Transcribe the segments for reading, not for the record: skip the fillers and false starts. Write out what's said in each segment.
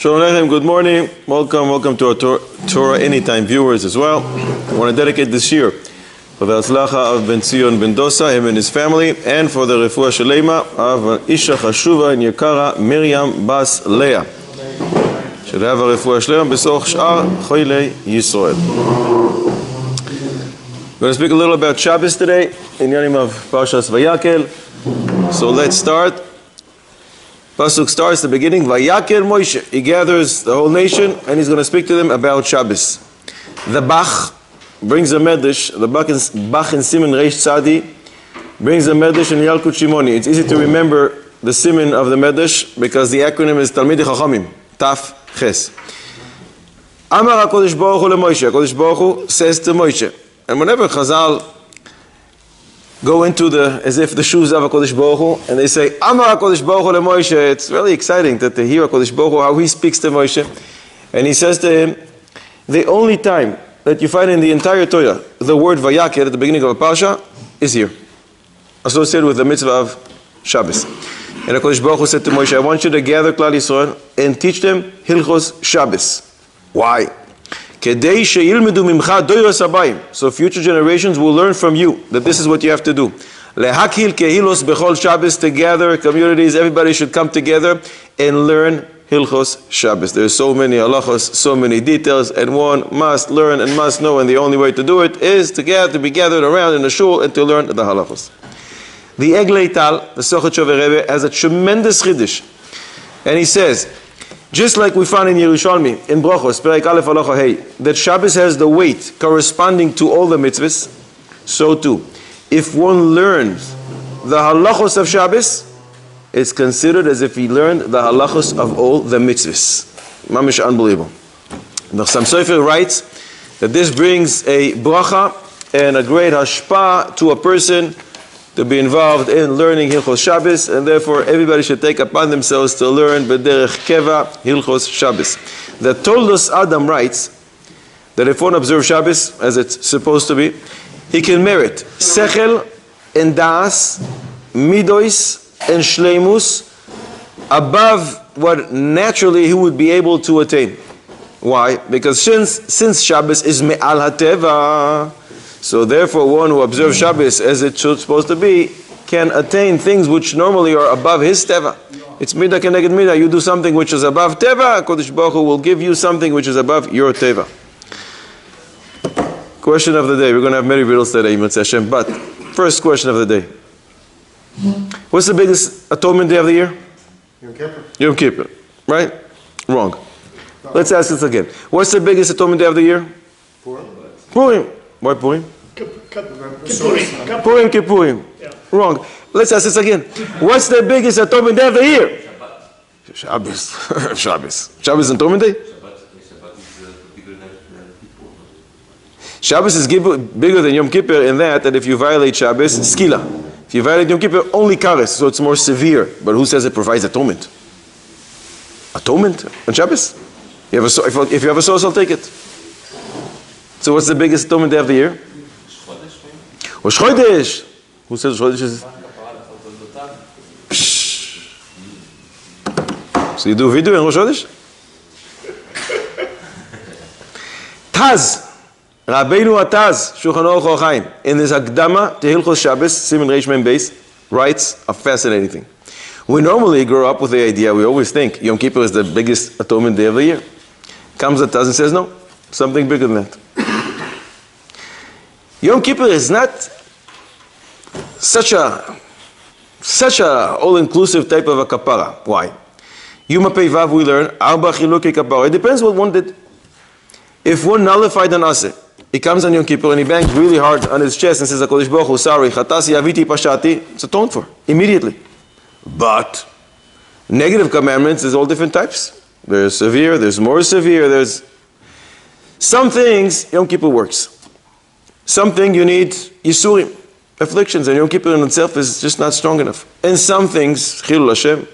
Shalom Aleichem, good morning. Welcome to our Torah Anytime viewers as well. I want to dedicate this year for the Atzlacha of Ben Zion Ben Dosa, him and his family, and for the Refuah Shalema of Isha Chashuva and Yekara Miriam Bas Leah. Should have a Refuah Shalema Besoch Sh'ar Choylei Yisrael. We're going to speak a little about Shabbos today in the name of Parshas Vayakhel. So let's start. Pasuk starts the beginning. Vayakhel Moshe. He gathers the whole nation and he's going to speak to them about Shabbos. The Bach brings a medrash. The Bach in Siman Reish Tzadi brings a medrash in Yalkut Shimoni. It's easy to remember the Siman of the medrash because the acronym is Talmidei Chachamim. Taf Ches. Amar HaKadosh Baruch Hu LeMoshe. HaKadosh Baruch Hu says to Moshe. And whenever Chazal go into as if the shoes of HaKadosh Baruch Hu, and they say, Amar HaKadosh Baruch Hu LeMoshe, it's really exciting to hear HaKadosh Baruch Hu, how he speaks to Moshe. And he says to him, the only time that you find in the entire Torah the word Vayakhel at the beginning of a parsha is here, associated with the mitzvah of Shabbos. And HaKadosh Baruch Hu said to Moshe, I want you to gather Klal Yisrael and teach them Hilchos Shabbos. Why? So future generations will learn from you that this is what you have to do. To gather communities, everybody should come together and learn Hilchos Shabbos. There's so many halachos, so many details, and one must learn and must know, and the only way to do it is to be gathered around in the shul and to learn the halachos. The Eglei Tal, the Sochet Shover Rebbe, has a tremendous chiddush, and he says, just like we found in Yerushalmi, in Brochos, Perek Aleph Halacha Hey, that Shabbos has the weight corresponding to all the mitzvahs, so too, if one learns the halachos of Shabbos, it's considered as if he learned the halachos of all the mitzvahs. Mamish unbelievable. The Chassam Sofer writes that this brings a bracha and a great hashpah to a person to be involved in learning Hilchos Shabbos, and therefore everybody should take upon themselves to learn B'derech Keva Hilchos Shabbos. The Toldos Adam writes that if one observes Shabbos as it's supposed to be, he can merit Sechel and Das, Midois and Shleimus above what naturally he would be able to attain. Why? Because since Shabbos is Me'al HaTeva, so therefore one who observes Shabbos as it's supposed to be can attain things which normally are above his Teva. It's Midah Keneged Midah. You do something which is above Teva, HaKadosh Baruch Hu will give you something which is above your Teva. Question of the day. We're going to have many riddles today, Mitzvah Hashem. But first question of the day. What's the biggest atonement day of the year? Yom Kippur. Yom Kippur. Right? Wrong. Let's ask this again. What's the biggest atonement day of the year? Purim. Purim. Why Purim? Purim Kippurim. Yeah. Wrong. Let's ask this again. What's the biggest atonement day of the year? Shabbos. Shabbos. Shabbos is atonement day? Shabbos is bigger than Yom Kippur in that if you violate Shabbos, skila. If you violate Yom Kippur, only kares, so it's more severe. But who says it provides atonement? Atonement on Shabbos? If you have a source, I'll take it. So what's the biggest atonement day of the year? Rosh Chodesh. Who says Rosh Chodesh is? So you do video in Rosh Chodesh? Taz. Rabbeinu Ataz, Shulchan Aruch Orach Chaim, in this Akdama to Hilchos Shabbos, Siman Reish Mem Beis, writes a fascinating thing. We normally grow up with the idea, we always think Yom Kippur is the biggest atonement day of the year. Comes Ataz and says, no, something bigger than that. Yom Kippur is not such a all-inclusive type of a kapara. Why? Yom HaPeivav we learn, Arba Chilukei Kapara. It depends what one did. If one nullified an aseh, he comes on Yom Kippur and he bangs really hard on his chest and says, HaKadosh Baruch Hu, sorry, Chatasi Aviti Pashati, it's atoned for, immediately. But negative commandments, there's all different types. There's severe, there's more severe, there's some things Yom Kippur works. Something you need Yisurim, afflictions, and Yom Kippur in itself is just not strong enough. And some things, Chilul Hashem,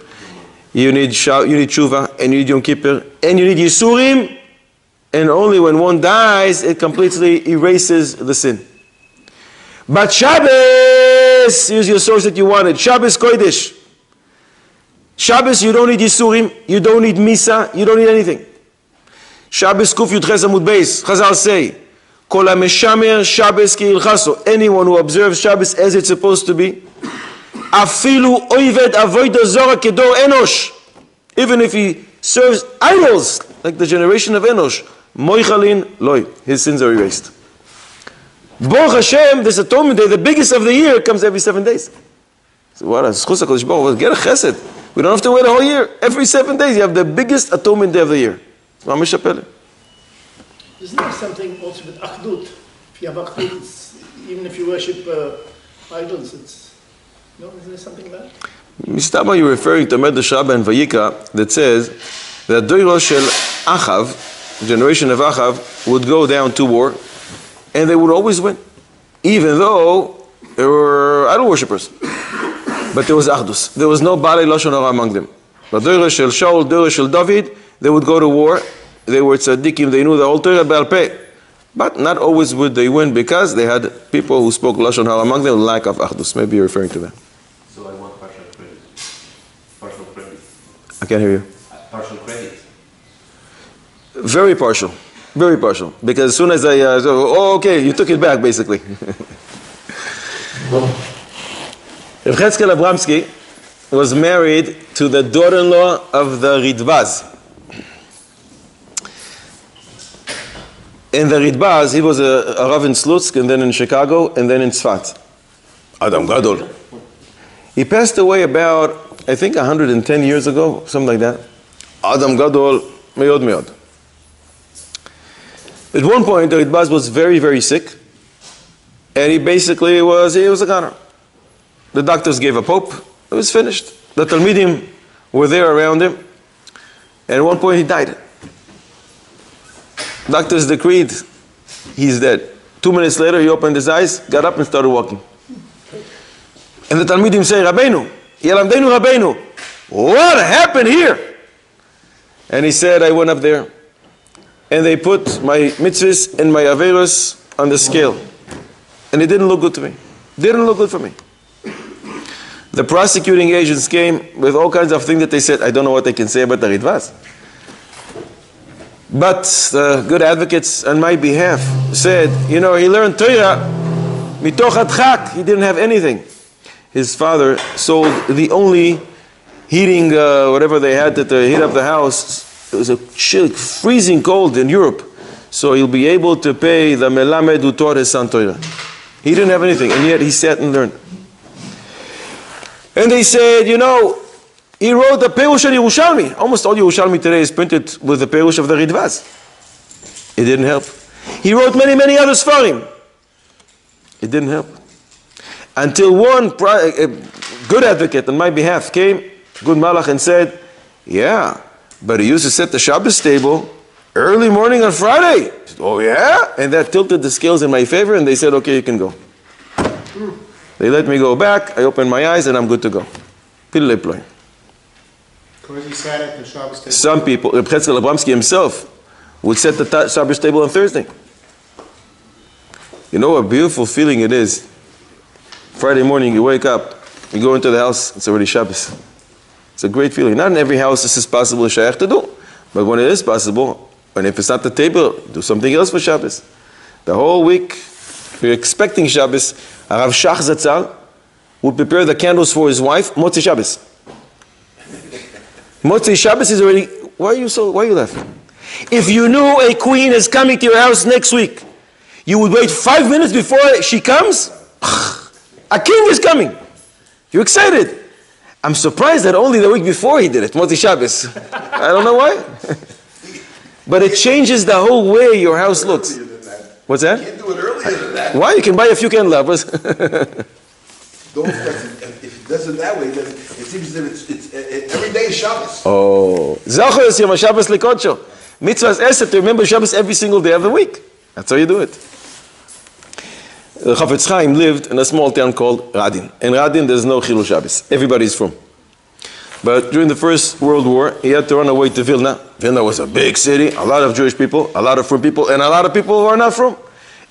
you need Tshuva, and you need Yom Kippur, and you need Yisurim, and only when one dies, it completely erases the sin. But Shabbos, use your source that you wanted. Shabbos Kodesh. Shabbos, you don't need Yisurim, you don't need Misa, you don't need anything. Shabbos Kuf Yud Ches Amud Beis, Chazal say, Kol HaMeshamer Shabbos Ki Ilchaso, anyone who observes Shabbos as it's supposed to be, Afilu Oived Avodah Zora Kedor Enosh, even if he serves idols, like the generation of Enosh, Moichalin Loi, his sins are erased. Baruch Hashem, this atonement day, the biggest of the year, comes every 7 days. So what? Schus HaKadosh Baruch Hu, get a chesed. We don't have to wait a whole year. Every 7 days, you have the biggest atonement day of the year. Isn't there something also with Achdut? If you have Achdut, even if you worship idols, it's... No, isn't there something like that? Mistama, you're referring to Med Shabbat and Vayikra that says that Doiro Shel Achav, the generation of Achav, would go down to war and they would always win, even though they were idol worshippers. But there was Achdus. There was no Balei Lashon Hara among them. But Doiro Shel Shaul, Doiro Shel David, they would go to war. They were tzaddikim, they knew the whole Torah Baal Peh. But not always would they win because they had people who spoke Lashon Hara among them, lack of Achdus. Maybe you're referring to that. So I want partial credit. Partial credit. I can't hear you. Partial credit. Very partial. Very partial. Because as soon as I, okay, you took it back basically. Rav Cheskel Abramsky was married to the daughter-in-law of the Ridbaz. In the Ridbaz, he was a Rav in Slutsk, and then in Chicago, and then in Tzfat. Adam Gadol. He passed away about, I think, 110 years ago, something like that. Adam Gadol, meyod meyod. At one point, the Ridbaz was very, very sick, and he was a goner. The doctors gave a pope, it was finished. The Talmidim were there around him, and at one point he died. Doctors decreed he's dead. 2 minutes later, he opened his eyes, got up and started walking. And the Talmidim say, Rabbeinu, Yalamdeinu Rabbeinu, what happened here? And he said, I went up there, and they put my mitzvahs and my averos on the scale. And it didn't look good to me. Didn't look good for me. The prosecuting agents came with all kinds of things that they said, I don't know what they can say about the Ridvaz. But the good advocates on my behalf said, he learned Torah, mitoch adchak, he didn't have anything. His father sold the only heating, whatever they had to heat up the house. It was a chill, freezing cold in Europe. So he'll be able to pay the melamed who taught his son Torah. He didn't have anything, and yet he sat and learned. And they said, he wrote the Perush of Yerushalmi. Almost all Yerushalmi today is printed with the Perush of the Ridvaz. It didn't help. He wrote many, many other Sfarim. It didn't help. Until one good advocate on my behalf came, good malach, and said, yeah, but he used to set the Shabbos table early morning on Friday. I said, oh yeah? And that tilted the scales in my favor, and they said, okay, you can go. They let me go back, I opened my eyes, and I'm good to go. Pilulei ploy. Because he sat at the Shabbos table. Some people, Reb Cheskel Abramsky himself, would set the Shabbos table on Thursday. You know what a beautiful feeling it is. Friday morning, you wake up, you go into the house, it's already Shabbos. It's a great feeling. Not in every house this is possible to do, but when it is possible, and if it's not the table, do something else for Shabbos. The whole week, you're expecting Shabbos. Rav Shach Zatzal would prepare the candles for his wife, Motzi Shabbos. Motzi Shabbos is already, why are you laughing? If you knew a queen is coming to your house next week, you would wait 5 minutes before she comes? A king is coming. You're excited. I'm surprised that only the week before he did it, Motzi Shabbos. I don't know why. But it changes the whole way your house looks. What's that? You can't do it earlier than that. Why? You can buy a few candelabras. If it does it that way, then it seems that it's every day is Shabbos. Oh. Zachos Yom HaShabbos Lekodsho. Mitzvahs Esed to remember Shabbos every single day of the week. That's how you do it. Chafetz Chaim lived in a small town called Radin. In Radin, there's no Chilul Shabbos. Everybody's from. But during the First World War, he had to run away to Vilna. Vilna was a big city, a lot of Jewish people, a lot of from people, and a lot of people who are not from.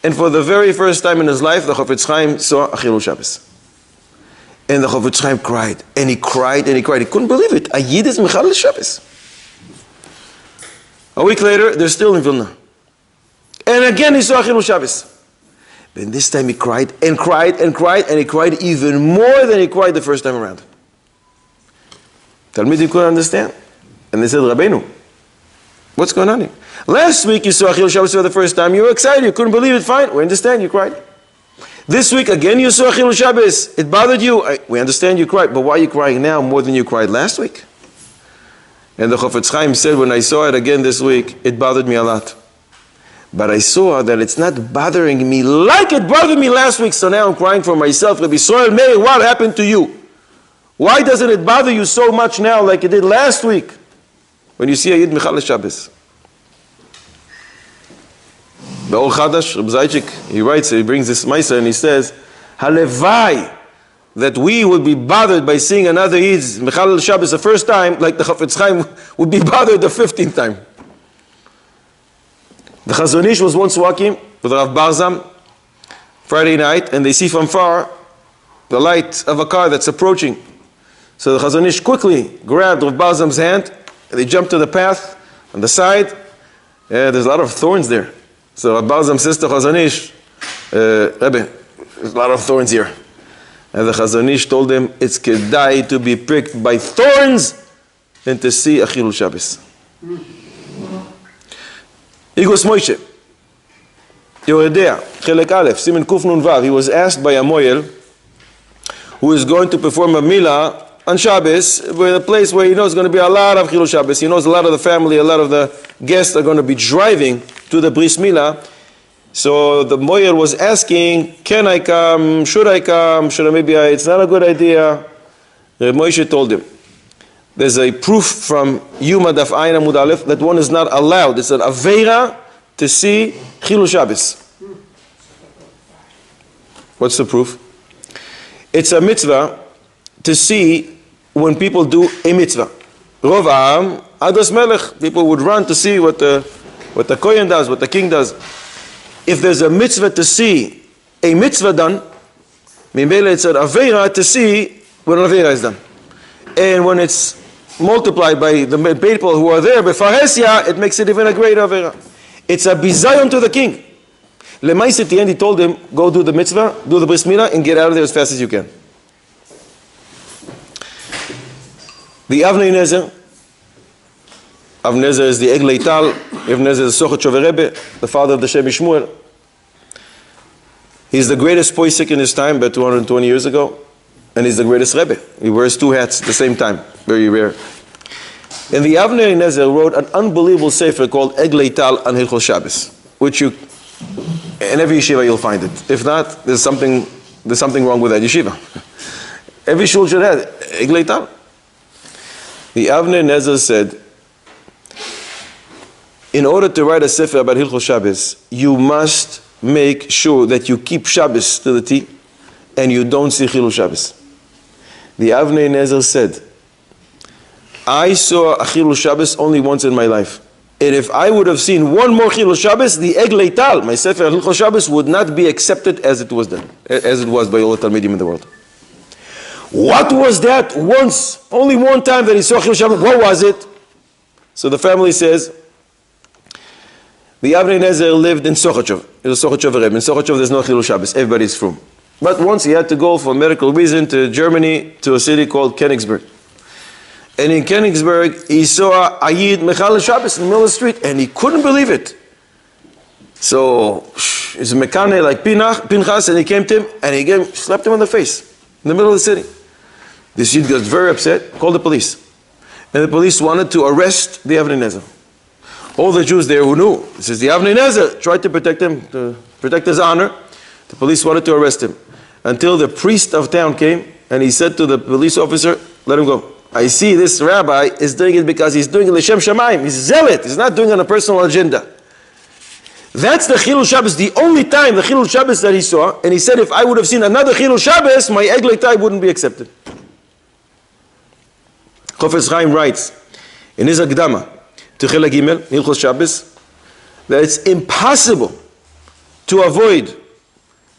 And for the very first time in his life, the Chafetz Chaim saw a Chilul Shabbos. And the Chafetz Chaim cried, and he cried, and he cried. He couldn't believe it. a Yid is Mechalel Shabbos. A week later, they're still in Vilna. And again he saw Chilul Shabbos. Then this time he cried and cried and cried, and he cried even more than he cried the first time around. Talmidim couldn't understand. And they said, Rabbeinu, what's going on here? Last week you saw Chilul Shabbos for the first time, you were excited, you couldn't believe it, fine, we understand, you cried. This week again you saw Chilul Shabbos, it bothered you, we understand you cried, but why are you crying now more than you cried last week? And the Chofetz Chaim said, when I saw it again this week, it bothered me a lot. But I saw that it's not bothering me like it bothered me last week, so now I'm crying for myself. Rabbi Yisrael Meir, what happened to you? Why doesn't it bother you so much now like it did last week when you see a Yid Mechalel Shabbos? The Or Chadash, Reb Zaychik, he writes, he brings this Maisa and he says, Halevai, that we would be bothered by seeing another Yid Mechalel Shabbos the first time, like the Chafetz Chaim would be bothered the 15th time. The Chazon Ish was once walking with Rav Barzam Friday night, and they see from far the light of a car that's approaching. So the Chazon Ish quickly grabbed Rav Barzam's hand, and they jumped to the path on the side. There's a lot of thorns there. So Rav Barzam says to Chazon Ish, Rebbe, there's a lot of thorns here. And the Chazon Ish told him, it's kedai to be pricked by thorns than to see a Chilul Shabbos. Igos Moshe, Yoredea, Chelek Aleph, Simen Kuf Nun Vav. He was asked by a moyel who is going to perform a milah on Shabbos, with a place where he knows going to be a lot of Chilul Shabbos. He knows a lot of the family, a lot of the guests are going to be driving to the Bris Milah. So the moyel was asking, can I come? Should I come? It's not a good idea. Moshe told him, there's a proof from Yuma Daf Ayin Amud Aleph that one is not allowed. It's an aveira to see Chilul Shabbos. What's the proof? It's a mitzvah to see when people do a mitzvah. Rov Ha'am, Adas Melech, people would run to see what the Kohen does, what the king does. If there's a mitzvah to see a mitzvah done, Mimele it's an aveira to see when an aveira is done. And when it's multiplied by the people who are there, Befaresya, it makes it even a greater avera. It's a bizayon to the king. Lemais at the end he told him, go do the mitzvah, do the bris milah, and get out of there as fast as you can. The Avnei Nezer. Avnei Nezer is the Eglei Tal. Avnei Nezer is the Sochot Shover Rebbe, the father of the Shem Shmuel. He's the greatest poisek in his time, about 220 years ago. And he's the greatest Rebbe. He wears two hats at the same time. Very rare. And the Avnei Nezer wrote an unbelievable sefer called Eglei Tal on Hilchos Shabbos, which you, in every yeshiva you'll find it. If not, there's something wrong with that yeshiva. Every shul should have Eglei Tal. The Avnei Nezer said, in order to write a sefer about Hilchos Shabbos, you must make sure that you keep Shabbos to the T, and you don't see Chilul Shabbos. The Avnei Nezer said, I saw a Chilul Shabbos only once in my life. And if I would have seen one more Chilul Shabbos, the Eglei Tal, my Sefer Hilchos Shabbos, would not be accepted as it was done, as it was by all the Talmidim in the world. What was that once, only one time that he saw Chilul Shabbos? What was it? So the family says, the Avnei Nezer lived in Sochotchov. It was Sochotchov Rebbe. In Sochotchov there's no Chilul Shabbos. Everybody's from. But once he had to go for a medical reason to Germany, to a city called Königsberg. And in Königsberg, he saw a Yid Mechalel Shabbos in the middle of the street, and he couldn't believe it. So, he's a mekane like Pinchas, and he came to him, and he slapped him on the face, in the middle of the city. This Yid got very upset, called the police. And the police wanted to arrest the Avnei Nezer. All the Jews there who knew, it says the Avnei Nezer tried to protect him, to protect his honor. The police wanted to arrest him. Until the priest of town came, and he said to the police officer, let him go. I see this rabbi is doing it because he's doing it l'shem shamayim. He's zealot. He's not doing it on a personal agenda. That's the Chilul Shabbos, the only time the Chilul Shabbos that he saw. And he said, if I would have seen another Chilul Shabbos, my Eglei Tal wouldn't be accepted. Chofetz Chaim writes in his Akdama to Chelek Gimel, Hilchos Shabbos, that it's impossible to avoid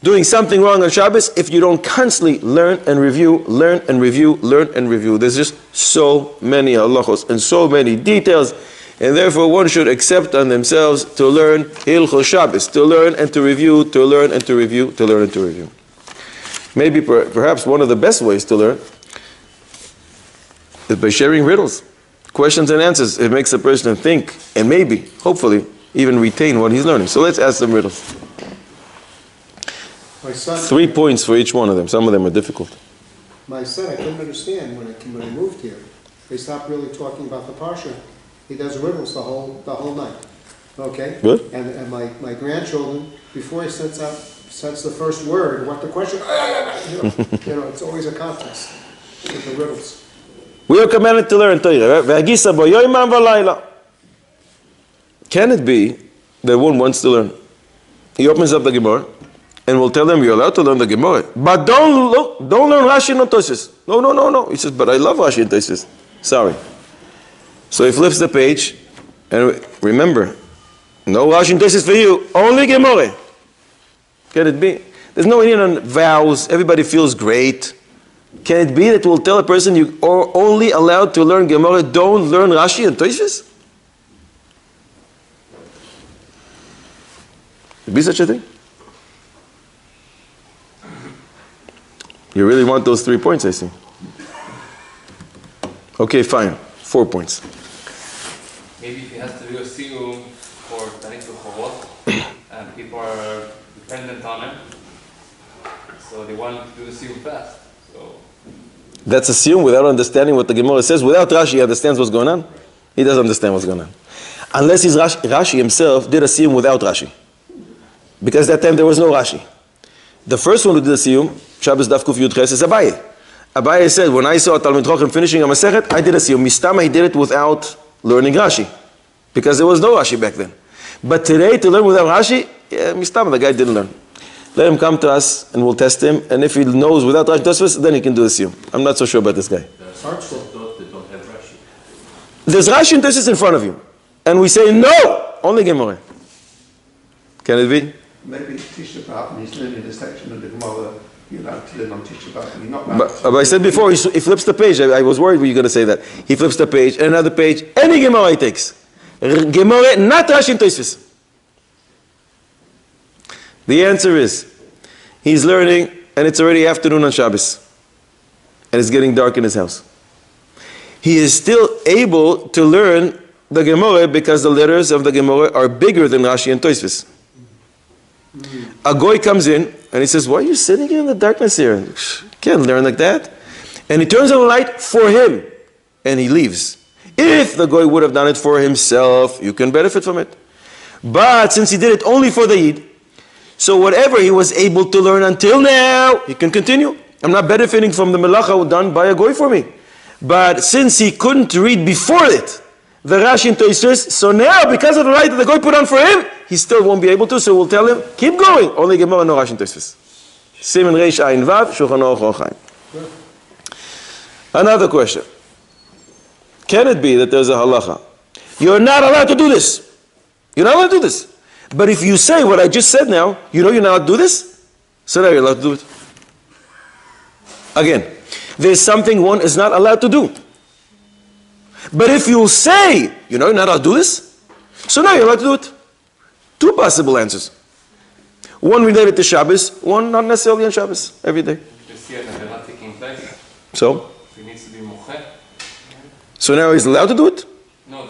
doing something wrong on Shabbos if you don't constantly learn and review, learn and review, learn and review. There's just so many halachos and so many details, and therefore one should accept on themselves to learn Hilchos Shabbos, to learn and to review, to learn and to review, to learn and to review. Maybe perhaps one of the best ways to learn is by sharing riddles, questions and answers. It makes a person think and maybe, hopefully, even retain what he's learning. So let's ask some riddles. My son, 3 points for each one of them. Some of them are difficult. my son, I couldn't understand when he moved here. They stopped really talking about the parsha. He does riddles the whole night. Okay? Good. And my grandchildren, before he sets the first word, what the question, it's always a contest with the riddles. We are commanded to learn Torah. V'agisa bo yoimam v'layla. Can it be that one wants to learn? He opens up the Gemara and will tell them, you're allowed to learn the Gemara, but don't learn Rashi and Tosfot. No. He says, but I love Rashi and Tosfot. Sorry. So he flips the page, and remember, no Rashi and Tosfot for you, only Gemara. Can it be? There's no Indian on vows. Everybody feels great. Can it be that we'll tell a person you are only allowed to learn Gemara, don't learn Rashi and Tosfot? Could be such a thing? You really want those 3 points, I see. Okay, fine. 4 points. Maybe if he has to do a siyum for studying to Chovot, and people are dependent on him, so they want to do the siyum fast. So That's assumed without understanding what the Gemara says. Without Rashi, he understands what's going on. He doesn't understand what's going on. Unless Rashi himself did a siyum without Rashi. Because that time there was no Rashi. The first one who did the siyum, Shabbos Daf Kuf Yud Ches, is Abaye. Abaye said, when I saw Talmid Chochem finishing a Masechet, I did a siyum. Mistama, he did it without learning Rashi. Because there was no Rashi back then. But today, to learn without Rashi, Mistama, the guy didn't learn. Let him come to us and we'll test him. And if he knows without Rashi Tosfos, then he can do the siyum. I'm not so sure about this guy. there are some Tosfot that don't have Rashi. There's Rashi and Tosfos in front of you. And we say, no! Only Gemara. Can it be? Maybe teach about, and he's learning the section of the Gemara, you're allowed to learn on teach about, and you're not allowed But I said before, he flips the page. I was worried you were going to say that. He flips the page, and another page, any Gemara he takes. Gemara, not Rashi and Tosfos. The answer is, he's learning, and it's already afternoon on Shabbos. And it's getting dark in his house. He is still able to learn the Gemara because the letters of the Gemara are bigger than Rashi and Tosfos. A goy comes in and he says, why are you sitting here in the darkness here? Can't learn like that. And he turns on the light for him and he leaves. If the goy would have done it for himself, you can benefit from it. But since he did it only for the Yid, so whatever he was able to learn until now, he can continue. I'm not benefiting from the melacha done by a goy for me. But since he couldn't read before it, the Rashi and Tosfos, so now because of the light that the goy put on for him, he still won't be able to, so we'll tell him, keep going. Only Gemara, no Rashi and Tosfos. Siman Reish Ayin Vav, Shulchan Aruch Orach Chaim. Another question. Can it be that there's a halacha? You're not allowed to do this. You're not allowed to do this. But if you say what I just said now, you know you're not allowed to do this? So now you're allowed to do it. Again, there's something one is not allowed to do. But if you say, you know you're not allowed to do this, so now you're allowed to do it. 2 possible answers. One related to Shabbos, one not necessarily on Shabbos, every day. You see it and they're not taking place. So? He needs to be mocheh. So now he's allowed to do it? No,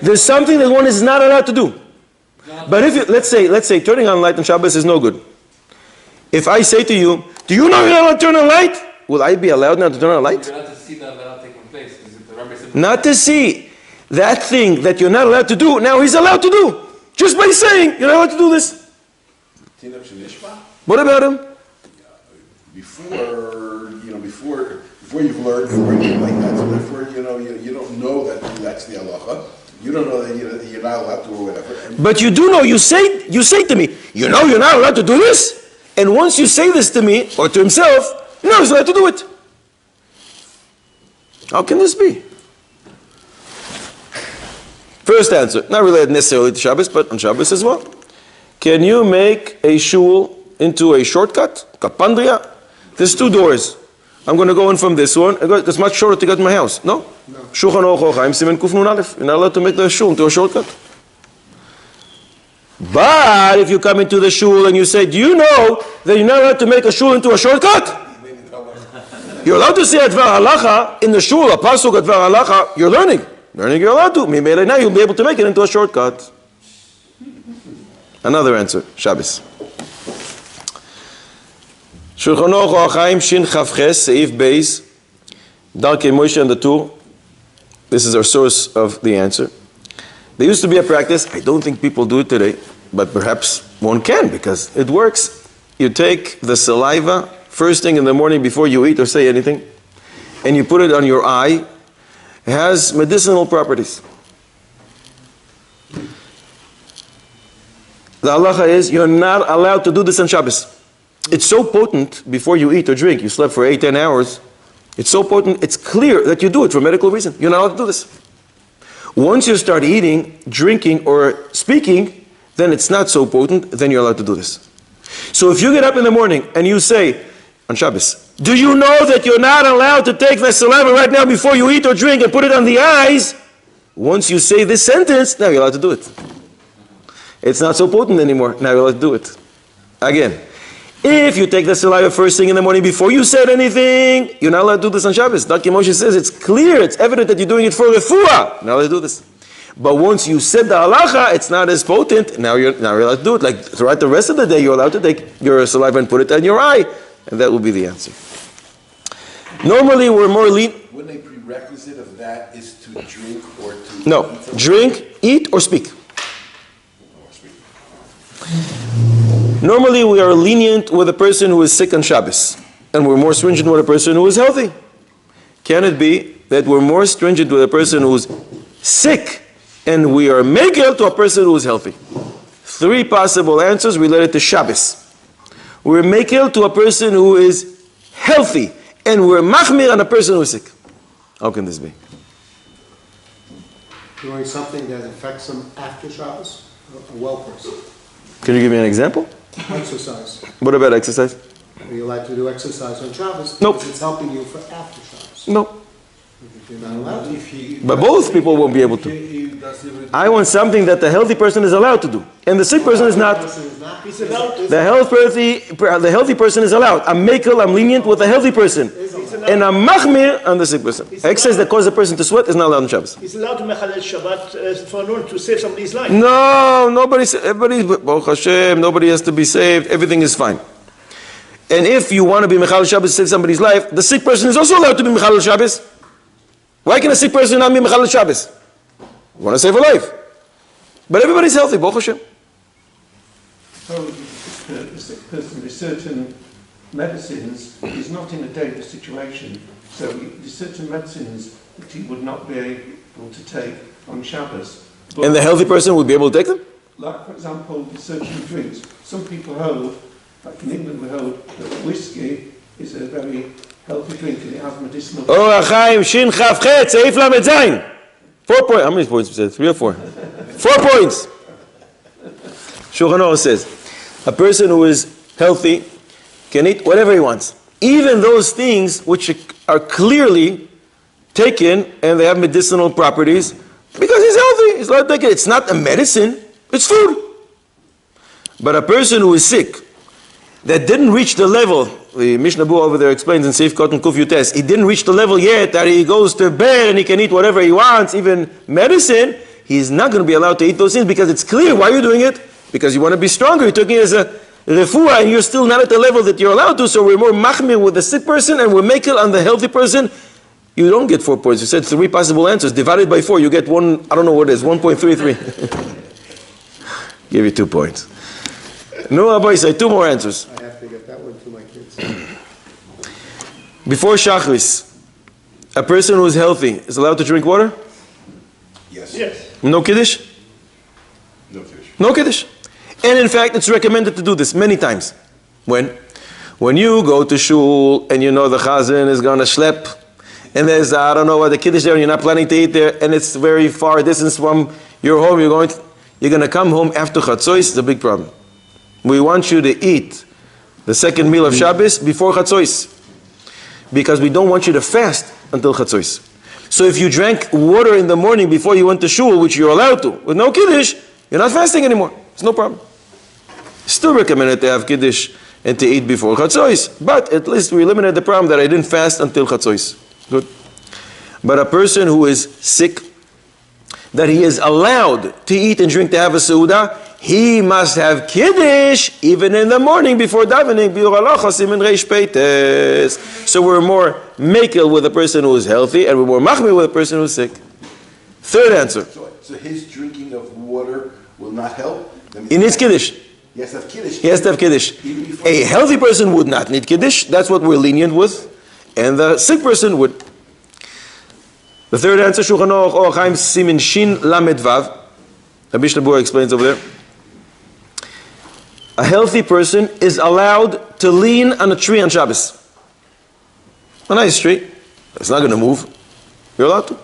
There's something that one is not allowed to do. But if you, let's say turning on light on Shabbos is no good. If I say to you, do you know you're not allowed to turn on light? Will I be allowed now to turn on light? you're allowed to see that they're not taking place. Because the rabbi said, Not to see. That thing that you're not allowed to do, now he's allowed to do. Just by saying, you're not allowed to do this. What about him? before you've learned everything like that, so therefore, you don't know that that's the halacha. You don't know that you're not allowed to or whatever. But you do know, you say to me, you know you're not allowed to do this? And once you say this to me, or to himself, you know he's allowed to do it. How can this be? First answer, not related necessarily to Shabbos, but on Shabbos as well. Can you make a shul into a shortcut, kapandria. There's 2 doors. I'm going to go in from this one. It's much shorter to get to my house. No? Shulchan Aruch Chaim, Siman Kuf Nun Aleph. You're not allowed to make the shul into a shortcut. But if you come into the shul and you say, do you know that you're not allowed to make a shul into a shortcut? You're allowed to say Advar Halacha in the shul, a pasuk Advar Halacha, you're learning. Learning you're allowed to. Now you'll be able to make it into a shortcut. Another answer, Shabbos. Shulchan Aruch Chaim Shin Chavches Seif Beis Darkei Moshe and the Tur. This is our source of the answer. There used to be a practice, I don't think people do it today, but perhaps one can because it works. You take the saliva first thing in the morning before you eat or say anything, and you put it on your eye. It has medicinal properties. The halacha is you're not allowed to do this on Shabbos. It's so potent before you eat or drink. You slept for 8-10 hours. It's so potent, it's clear that you do it for medical reason. You're not allowed to do this. Once you start eating, drinking, or speaking, then it's not so potent, then you're allowed to do this. So if you get up in the morning and you say, on Shabbos, do you know that you're not allowed to take the saliva right now before you eat or drink and put it on the eyes? Once you say this sentence, now you're allowed to do it. It's not so potent anymore, now you're allowed to do it. Again, if you take the saliva first thing in the morning before you said anything, you're not allowed to do this on Shabbos. Dr. Moshe says it's clear, it's evident that you're doing it for refuah. Now let's do this. But once you said the halacha, it's not as potent. Now you're allowed to do it. Like throughout the rest of the day, you're allowed to take your saliva and put it on your eye, and that will be the answer. Normally, we're more lenient. Wouldn't a prerequisite of that is to drink or to No, eat something? drink, eat, or speak. Normally, we are lenient with a person who is sick on Shabbos, and we're more stringent with a person who is healthy. Can it be that we're more stringent with a person who is sick, and we are mekel to a person who is healthy? 3 possible answers related to Shabbos. We're mekel to a person who is healthy, and we're machmir on a person who is sick. How can this be? Doing something that affects them after Shabbos, a well person. Can you give me an example? Exercise. What about exercise? Are you allowed to do exercise on Shabbos? Nope. Because it's helping you for after Shabbos. No. If you're not allowed to. But both people won't be able to. I want something that the healthy person is allowed to do, and the sick person is not. He's allowed to. The healthy person is allowed. I'm mekel, I'm lenient with the healthy person, and I'm machmir on the sick person. Exercise that causes a person to sweat is not allowed on Shabbos. He's allowed to mechalel Shabbat for noon to save somebody's life. No, everybody, Baruch Hashem, nobody has to be saved. Everything is fine. And if you want to be mechalel Shabbos to save somebody's life, the sick person is also allowed to be mechalel Shabbos. Why can a sick person not be mechalel Shabbos? You want to save a life. But everybody's healthy, Baruch Hashem. So the sick person with certain medicines is not in a dangerous situation. So there's certain medicines that he would not be able to take on Shabbos. But And the healthy person would be able to take them? like, for example, certain drinks. Some people hold, like in England we hold, that whiskey is a very healthy drink and it has medicinal... Or Chaim, Shin Chav Chet, Seif Lamed Zayin. 4 points. How many points was it? 3 or 4? 4 points. Shulchan Aruch says, a person who is healthy can eat whatever he wants. Even those things which are clearly taken and they have medicinal properties, because he's healthy. He's allowed to take it. It's not a medicine, it's food. But a person who is sick, that didn't reach the level, the Mishnah Berurah over there explains in Seif Katan Kuf Yutes, he didn't reach the level yet that he goes to bed and he can eat whatever he wants, even medicine, he's not going to be allowed to eat those things because it's clear. Why are you doing it? Because you want to be stronger. You're taking it as a refuah and you're still not at the level that you're allowed to, so we're more machmir with the sick person and we're mekel on the healthy person. You don't get 4 points. You said 3 possible answers. Divided by 4, you get 1, I don't know what it is, 1.33. Give you 2 points. No, Abba, say 2 more answers. I have to get that one to my kids. Before Shachris, a person who is healthy is allowed to drink water? Yes. Yes. No Kiddush? No fish. No Kiddush. And in fact, it's recommended to do this many times. When you go to shul and you know the chazan is going to schlep, and there's, I don't know what, the Kiddush there, and you're not planning to eat there, and it's very far distance from your home, you're going to come home after Chatzos, it's a big problem. We want you to eat the second meal of Shabbos, before Chatzos. Because we don't want you to fast until Chatzos. So if you drank water in the morning before you went to shul, which you're allowed to, with no Kiddush, you're not fasting anymore. It's no problem. Still recommended to have Kiddush and to eat before Chatzos. But at least we eliminated the problem that I didn't fast until Chatzos. Good. But a person who is sick, that he is allowed to eat and drink to have a Seudah, he must have Kiddush even in the morning before davening. So we're more makel with a person who is healthy, and we're more machmir with a person who is sick. Third answer. So his drinking of water will not help? He needs Kiddush. He has to have Kiddush. He has to have Kiddush. A healthy person would not need Kiddush. That's what we're lenient with. And the sick person would. The third answer, Shulchan Aruch Orach Chaim Simin Shin Lamed Vav. Rabbi Shlabur explains over there. A healthy person is allowed to lean on a tree on Shabbos. A nice tree. It's not going to move. You're allowed to.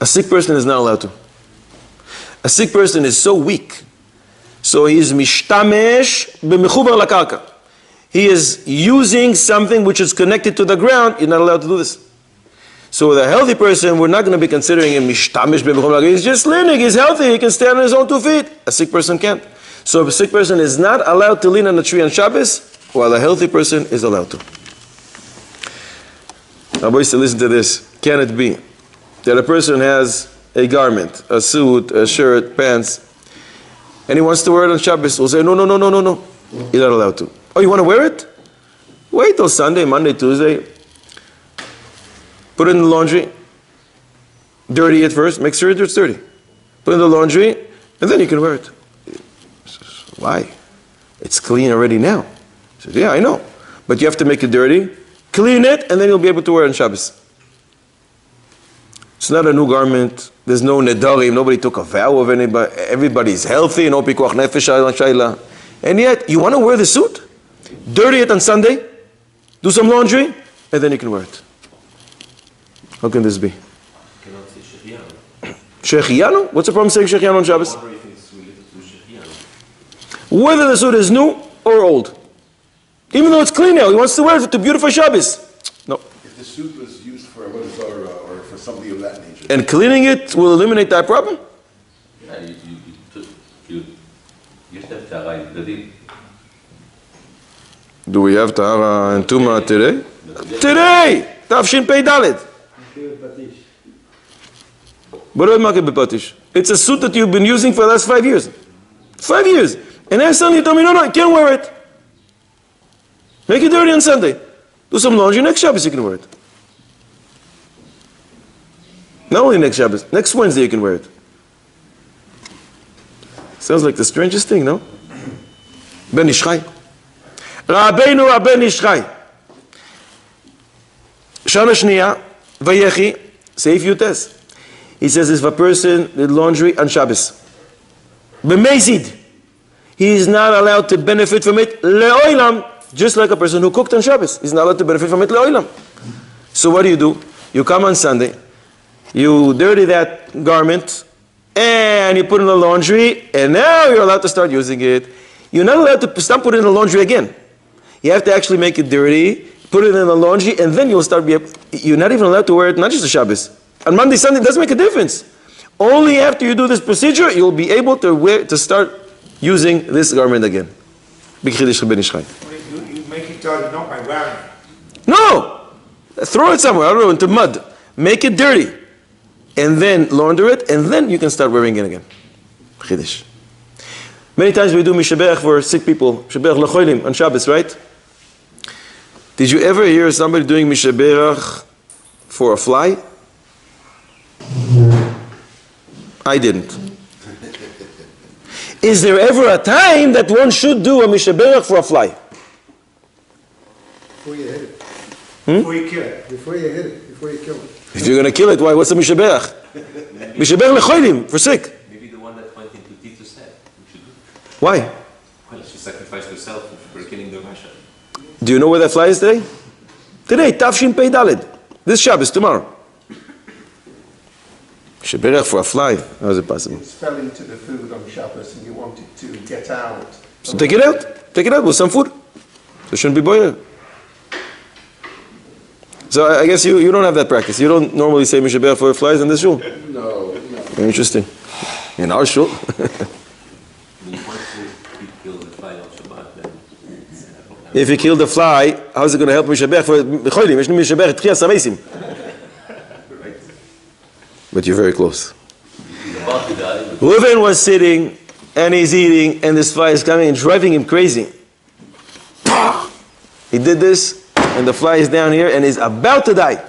A sick person is not allowed to. A sick person is so weak. So he is mishtamesh b'mechubar lakarka. He is using something which is connected to the ground. You're not allowed to do this. So with a healthy person, we're not going to be considering him mishtamesh b'mechubar lakarka. He's just leaning. He's healthy. He can stand on his own 2 feet. A sick person can't. So a sick person is not allowed to lean on a tree on Shabbos, while a healthy person is allowed to. Now, boys, listen to this. Can it be that a person has a garment, a suit, a shirt, pants, and he wants to wear it on Shabbos? We'll say, no. You're not allowed to. Oh, you want to wear it? Wait till Sunday, Monday, Tuesday. Put it in the laundry. Dirty it first. Make sure it's dirty. Put it in the laundry, and then you can wear it. Why? It's clean already now. He says, yeah, I know. But you have to make it dirty, clean it, and then you'll be able to wear it on Shabbos. It's not a new garment. There's no nedarim. Nobody took a vow of anybody. Everybody's healthy. No pikuach nefesh shayla. And yet, you want to wear the suit? Dirty it on Sunday. Do some laundry. And then you can wear it. How can this be? You cannot say Shechianu. Shechianu? What's the problem saying Shechianu on Shabbos? I wonder if it's related to Shechianu. Whether the suit is new or old. Even though it's clean now, he wants to wear it to beautify Shabbos. No. If the suit was used for or for something of that nature. And cleaning it will eliminate that problem? Yeah, you have to have Tahara in Bgadim. Do we have Tahara and Tuma today? Today! Tafshin Pei Dalet. It's a suit that you've been using for the last 5 years. 5 years. And then suddenly you tell me, no, you can't wear it. Make it dirty on Sunday. Do some laundry, next Shabbos you can wear it. Not only next Shabbos, next Wednesday you can wear it. Sounds like the strangest thing, no? Ben Ishchai. Rabbeinu Ben Ishchai. Shana Shniya, Vayakhel, Seif Yutes. He says if a person did laundry on Shabbos, b'mezid, he is not allowed to benefit from it le'olam, just like a person who cooked on Shabbos. He's not allowed to benefit from it le'olam. So what do? You come on Sunday, you dirty that garment, and you put it in the laundry, and now you're allowed to start using it. You're not allowed to stop putting it in the laundry again. You have to actually make it dirty, put it in the laundry, and then you'll start you're not even allowed to wear it, not just on Shabbos. On Monday, Sunday, it doesn't make a difference. Only after you do this procedure, you'll be able to start using this garment again. Big Chiddush Ben Ishchai. You make it dirty not by wearing it. No! Throw it somewhere, I don't know, into mud. Make it dirty. And then launder it, and then you can start wearing it again. Chiddush. Many times we do Mishaberach for sick people. Mishaberach L'cholim on Shabbos, right? Did you ever hear somebody doing Mishaberach for a fly? I didn't. Is there ever a time that one should do a Mishaberach for a fly? Before you hit it. Before you kill it. Before you hit it. Before you kill it. If you're going to kill it, why? What's the Mishaberach? Mishaberach L'cholim, for sick. Maybe the one that went into Tito's head. We should do. Why? Well, she sacrificed herself for killing the Rasha. Do you know where that fly is today? Today, Tafshin Pei Daled. This Shabbos, tomorrow. Mishaberach for a fly. How is it possible? It fell into the food on Shabbos and you wanted to get out. So take it out. Take it out with some food. So it shouldn't be boiler. So I guess you don't have that practice. You don't normally say Mishaber for flies in this shul. No. Very interesting. In our shul. If you kill the fly, how is it going to help Mishabech for Cholim? Mishabech Tchias Samesim. But you're very close. Reuven was sitting and he's eating, and this fly is coming and driving him crazy. He did this, and the fly is down here and is about to die.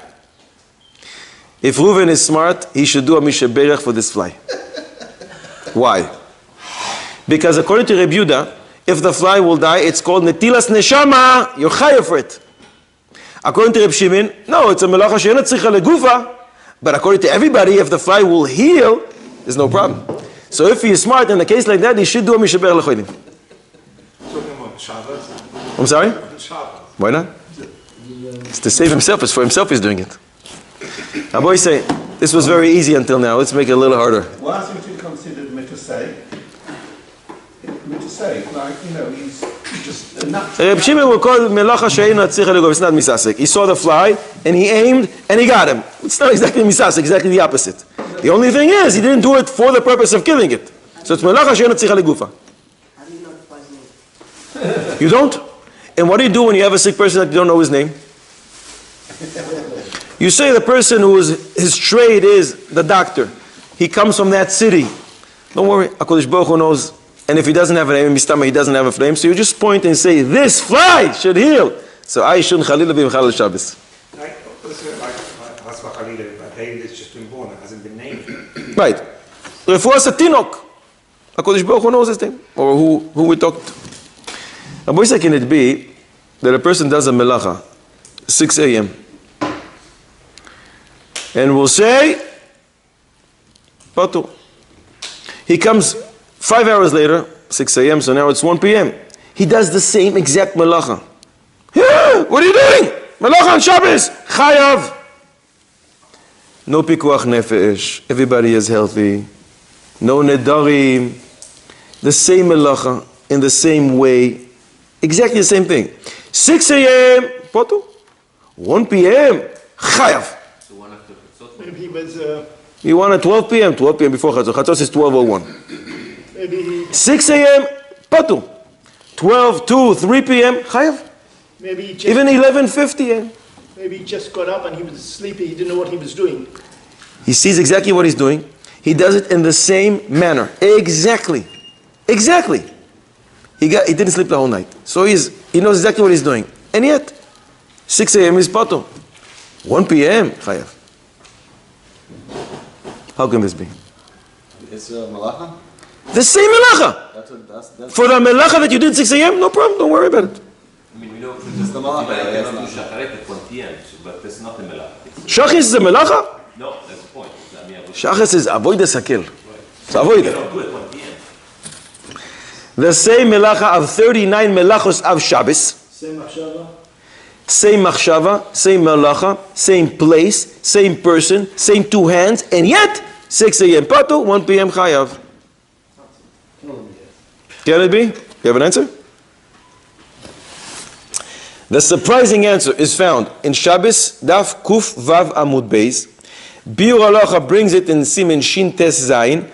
If Reuven is smart, he should do a Mishaberach for this fly. Why? Because according to Reb Yehuda, if the fly will die, it's called Netilas Neshama, you're chayav for it. According to Reb Shimon, no, it's a melacha she'ena tzricha legufa, but according to everybody, if the fly will heal, there's no problem. So if he is smart in a case like that, he should do a Mishaber lecholim. Talking about Shabbat. I'm sorry? Shabbat. Why not? It's to save himself. It's for himself he's doing it. Our boys say, this was very easy until now. Let's make it a little harder. Why is it considered mitasei? Mitasei, like, he's just a nut. Reb Shimon will call it melacha she'ena tzricha leguf. It's not misasek. He saw the fly, and he aimed, and he got him. It's not exactly misasek, exactly the opposite. The only thing is, he didn't do it for the purpose of killing it. So it's melacha she'ena tzricha legufa. How do you know the fly's name? You don't? And what do you do when you have a sick person that you don't know his name? You say the person his trade is the doctor. He comes from that city. Don't worry, HaKadosh Baruch Hu knows. And if he doesn't have a name, he doesn't have a flame, so you just point and say, this fly should heal. So I shouldn't chalila be mechal Shabbos. Like Hasbach Chalila, a baby that's just been born, that hasn't been named. Right. Refuas Tinok. HaKadosh Baruch Hu knows his name. Or who we talked to. Now, boys, can it be that a person does a melacha, 6 a.m., and will say, Patu. He comes 5 hours later, 6 a.m., so now it's 1 p.m. He does the same exact melacha. Yeah, what are you doing? Melacha on Shabbos. Chayav. No pikuach nefesh. Everybody is healthy. No nedarim. The same melacha in the same way. Exactly the same thing. 6 a.m. Patu. 1 p.m. Chayav. Maybe he was, You want at 12 p.m. 12 p.m. before Chatzos. Chatzos is 12:01. maybe 6 a.m. Patu. 12, 2, 3 p.m. Chayav. maybe he just, Even 11:50 a.m. maybe he just got up and he was sleepy. He didn't know what he was doing. He sees exactly what he's doing. He does it in the same manner. Exactly. Exactly. He didn't sleep the whole night. So he knows exactly what he's doing. And yet, 6 a.m. is Patu. 1 p.m. Chayav. How can this be? It's malacha? The same melacha. That's For the melacha that you did 6 a.m., no problem. Don't worry about it. I mean, we know the malacha, yes. cannot do shacharet at 1 p.m., but that's not a melacha. Shachis is a melacha? No, that's the point. I mean, Shachis is avoid sakel. It's avoid it. don't do it at 1 p.m. The same melacha of 39 melachos of Shabbos. Same machshava. Same machshava, same melacha, same place, same person, same two hands, and yet 6 a.m. Patu, 1 p.m. Chayav. Can it be? You have an answer? The surprising answer is found in Shabbos, Daf Kuf Vav Amud Beis. Biur Halacha brings it in Simen Shin Tes Zayin.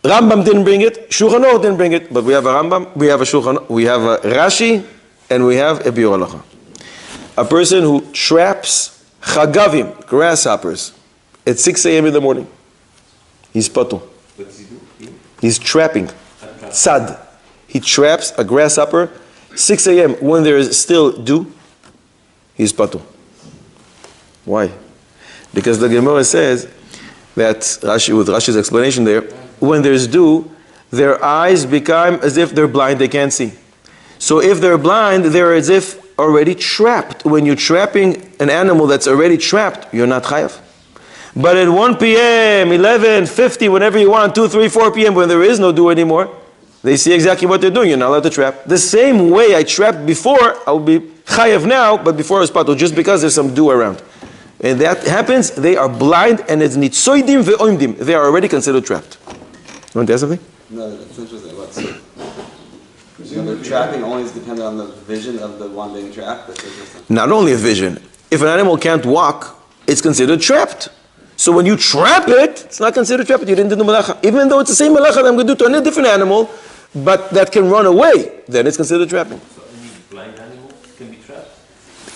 Rambam didn't bring it, Shulchan Aruch didn't bring it, but we have a Rambam, we have a Rashi, and we have a Biur Halacha. A person who traps chagavim, grasshoppers, at 6 a.m. in the morning. He's patu. What does he do? He's trapping. Tzad. He traps a grasshopper 6 a.m. when there is still dew. He's patu. Why? Because the Gemara says that with Rashi's explanation there, when there's dew, their eyes become as if they're blind, they can't see. So if they're blind, they're as if already trapped. When you're trapping an animal that's already trapped, you're not chayav. But at 1 p.m., 11:50, whenever you want, 2, 3, 4 p.m., when there is no dew anymore, they see exactly what they're doing. You're not allowed to trap. The same way I trapped before, I will be chayav now, but before I was patul, just because there's some dew around. And that happens, they are blind, and it's nitzoidim ve'oimdim. They are already considered trapped. You want to ask something? No, that's interesting. What's The trapping only is dependent on the vision of the one being trapped. That's it. Not only a vision. If an animal can't walk, it's considered trapped. So when you trap it, it's not considered trapped. You didn't do the malacha. Even though it's the same malacha that I'm going to do to a different animal, but that can run away, then it's considered trapping. So any blind animal can be trapped.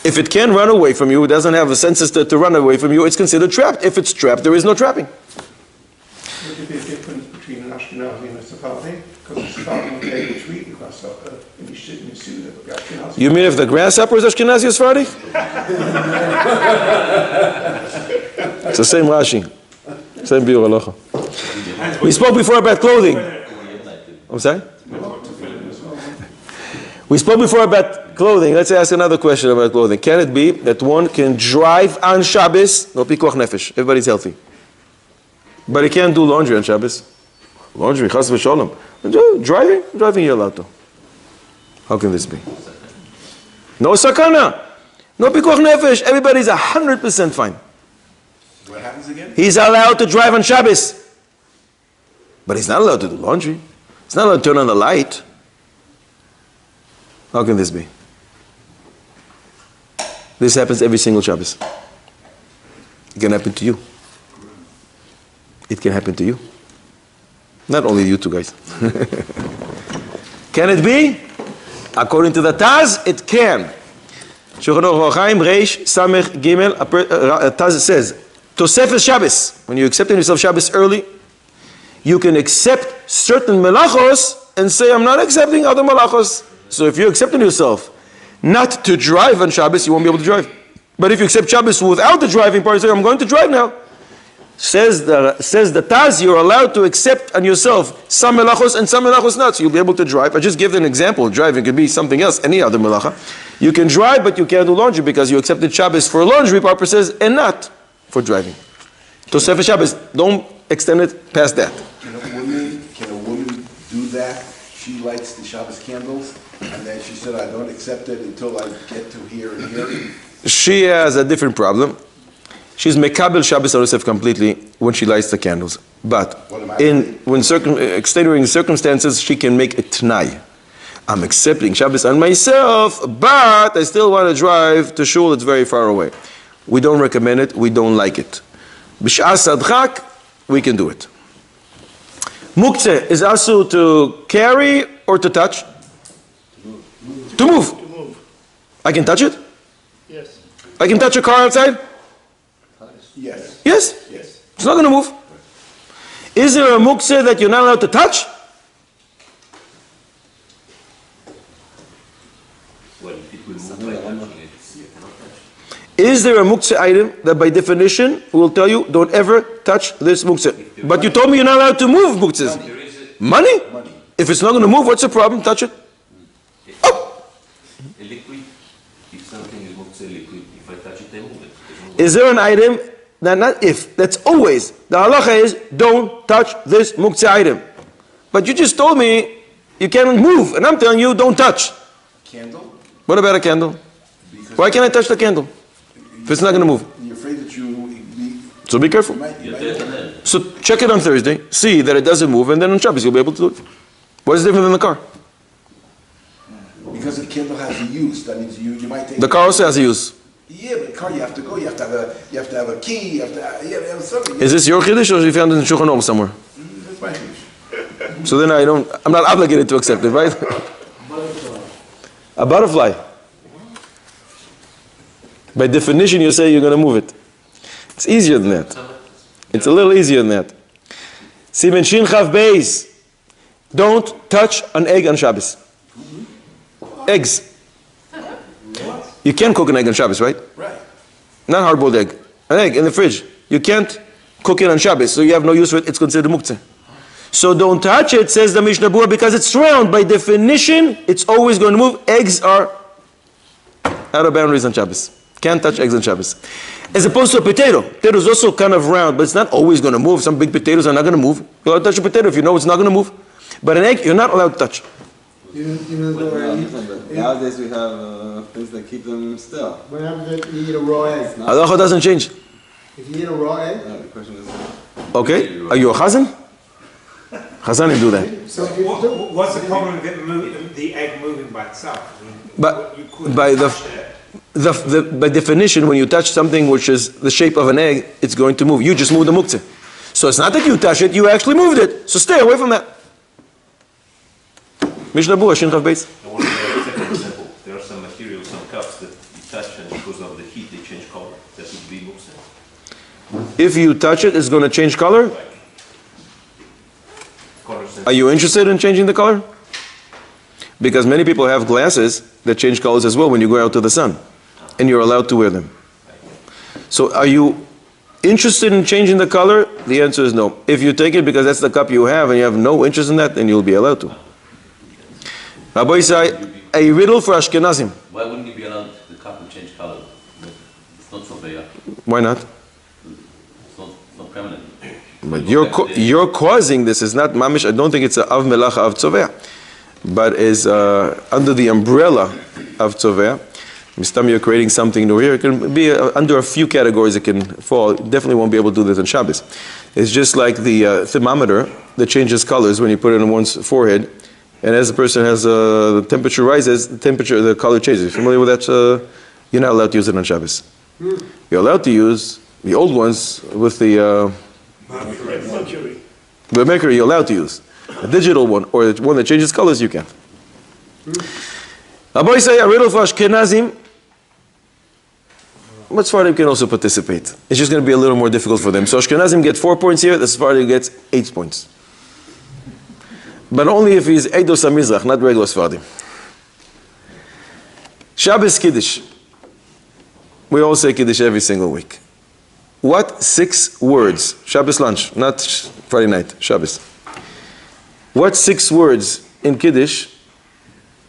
If it can run away from you, it doesn't have a senses to run away from you, it's considered trapped. If it's trapped, there is no trapping. Would there be a difference between an Ashkenazi and a Sephardi? Because the Sephardi would be able to eat the grasshopper in his Suda, but the Ashkenazi... You mean if the grasshopper is Ashkenazi or Sephardi? It's the same Rashi. Same Biur Halacha. We spoke before about clothing. I'm sorry? We spoke before about clothing. Let's ask another question about clothing. Can it be that one can drive on Shabbos? No pikuach nefesh. Everybody's healthy. But he can't do laundry on Shabbos. Laundry, chas v'sholom. Driving you're allowed to. How can this be? No sakana. No pikuach nefesh. Everybody's 100% fine. What happens again? He's allowed to drive on Shabbos. But he's not allowed to do laundry. He's not allowed to turn on the light. How can this be? This happens every single Shabbos. It can happen to you. It can happen to you. Not only you two guys. Can it be? According to the Taz, it can. Shulchan Aruch Chaim, Reish, Samech, Gimel, Taz says, Tosefes Shabbos, when you accept in yourself Shabbos early, you can accept certain melachos and say, I'm not accepting other melachos. So if you accept in yourself not to drive on Shabbos, you won't be able to drive. But if you accept Shabbos without the driving part, you say, I'm going to drive now. Says the Taz, you're allowed to accept on yourself some melachos and some melachos not. So you'll be able to drive. I just give an example. Driving could be something else, any other melacha. You can drive, but you can't do laundry because you accepted Shabbos for laundry purposes and not for driving. Tosefes Shabbos, don't extend it past that. Can a woman do that? She lights the Shabbos candles, and then she said, I don't accept it until I get to here and here. She has a different problem. She's mekabel Shabbos Yosef completely when she lights the candles. But when extenuating circumstances, she can make a t'nai. I'm accepting Shabbos on myself, but I still want to drive to shul. It's very far away. We don't recommend it. We don't like it. B'sh'as adchak, we can do it. Muktzeh is also to carry or to touch? To move. To move. I can touch it? Yes. I can touch a car outside? Yes. Yes? Yes. It's not going to move. Is there a muktzeh that you're not allowed to touch? Well, if it will move by touching it, you cannot touch. Is there a muktzeh item that by definition will tell you, don't ever touch this muktzeh? But you told me you're not allowed to move muktzehs. Money? Money. If it's not going to move, what's the problem? Touch it. Oh! A liquid, if something is muktzeh liquid, if I touch it, I move it. There's no way. Is there an item that not if, that's always, the halacha is, don't touch this muktzeh item. But you just told me you can't move, and I'm telling you, don't touch. Candle? What about a candle? Because Why can't I touch the candle if it's not going to move? you're afraid that So be careful. you You're might dead and then. So check it on Thursday, see that it doesn't move, and then on Shabbos you'll be able to do it. What is different than the car? because the candle has a use. That means you might take The car also has a use. Yeah, but the car you have to go. You have to have a key. You have to have something. Is this your chiddush or you found it in Shulchan Aruch somewhere? That's my chiddush. So then I'm not obligated to accept it, right? A butterfly. By definition, you say you're going to move it. It's easier than that. It's a little easier than that. Simen Shin Chav Beis. Don't touch an egg on Shabbos. Eggs. You can't cook an egg on Shabbos, right? Right. Not hard-boiled egg. An egg in the fridge. You can't cook it on Shabbos, so you have no use for it. It's considered muktzeh. So don't touch it, says the Mishnah Berurah, because it's round. By definition, it's always going to move. Eggs are out of boundaries on Shabbos. Can't touch eggs on Shabbos. As opposed to a potato. Potato is also kind of round, but it's not always going to move. Some big potatoes are not going to move. You're allowed to touch a potato if you know it's not going to move. But an egg, you're not allowed to touch. Even though Nowadays we have things that keep them still. what happens if you eat a raw egg? Halacha doesn't change. If you eat a raw egg, The question is, Okay? Are you a chazan? Chazanim do that. Some people do. What's the problem with it the egg moving by itself? I mean, But you couldn't by touch it. by definition, when you touch something which is the shape of an egg, it's going to move. You just moved the muktzeh. So it's not that you touch it, you actually moved it. So stay away from that. Mishnah Berurah, Shin Chav Beis. I want to give a second example. There are some materials, some cups that you touch and because of the heat they change color. That would be muktzeh. If you touch it, it's going to change color. Color sense. Are you interested in changing the color? Because many people have glasses that change colors as well when you go out to the sun. And you're allowed to wear them. So are you interested in changing the color? The answer is no. If you take it because that's the cup you have and you have no interest in that, then you'll be allowed to. Rabbi Yisai, a riddle for Ashkenazim. Why wouldn't you be allowed the cup to change color? It's not so bad. Why not? It's not permanent. But you're causing this. Is not mamish. I don't think it's a av melacha av tzovea, but is under the umbrella of tzovea. Mistam, you're creating something new here. It can be under a few categories. It can fall. Definitely won't be able to do this on Shabbos. It's just like the thermometer that changes colors when you put it on one's forehead, and as the person has the temperature rises, the color changes. You're familiar with that? You're not allowed to use it on Shabbos. You're allowed to use the old ones with the Mercury. the mercury. You're allowed to use a digital one or the one that changes colors. You can. Rabbi say a riddle for Ashkenazim. But Sephardim can also participate. It's just going to be a little more difficult for them. So Ashkenazim get 4 points here. The Sephardim gets 8 points. But only if he's Eidos HaMizrach, not regular Sephardim. Shabbos Kiddush. We all say Kiddush every single week. What 6 words? Shabbos lunch, not Friday night. Shabbos. What 6 words in Kiddush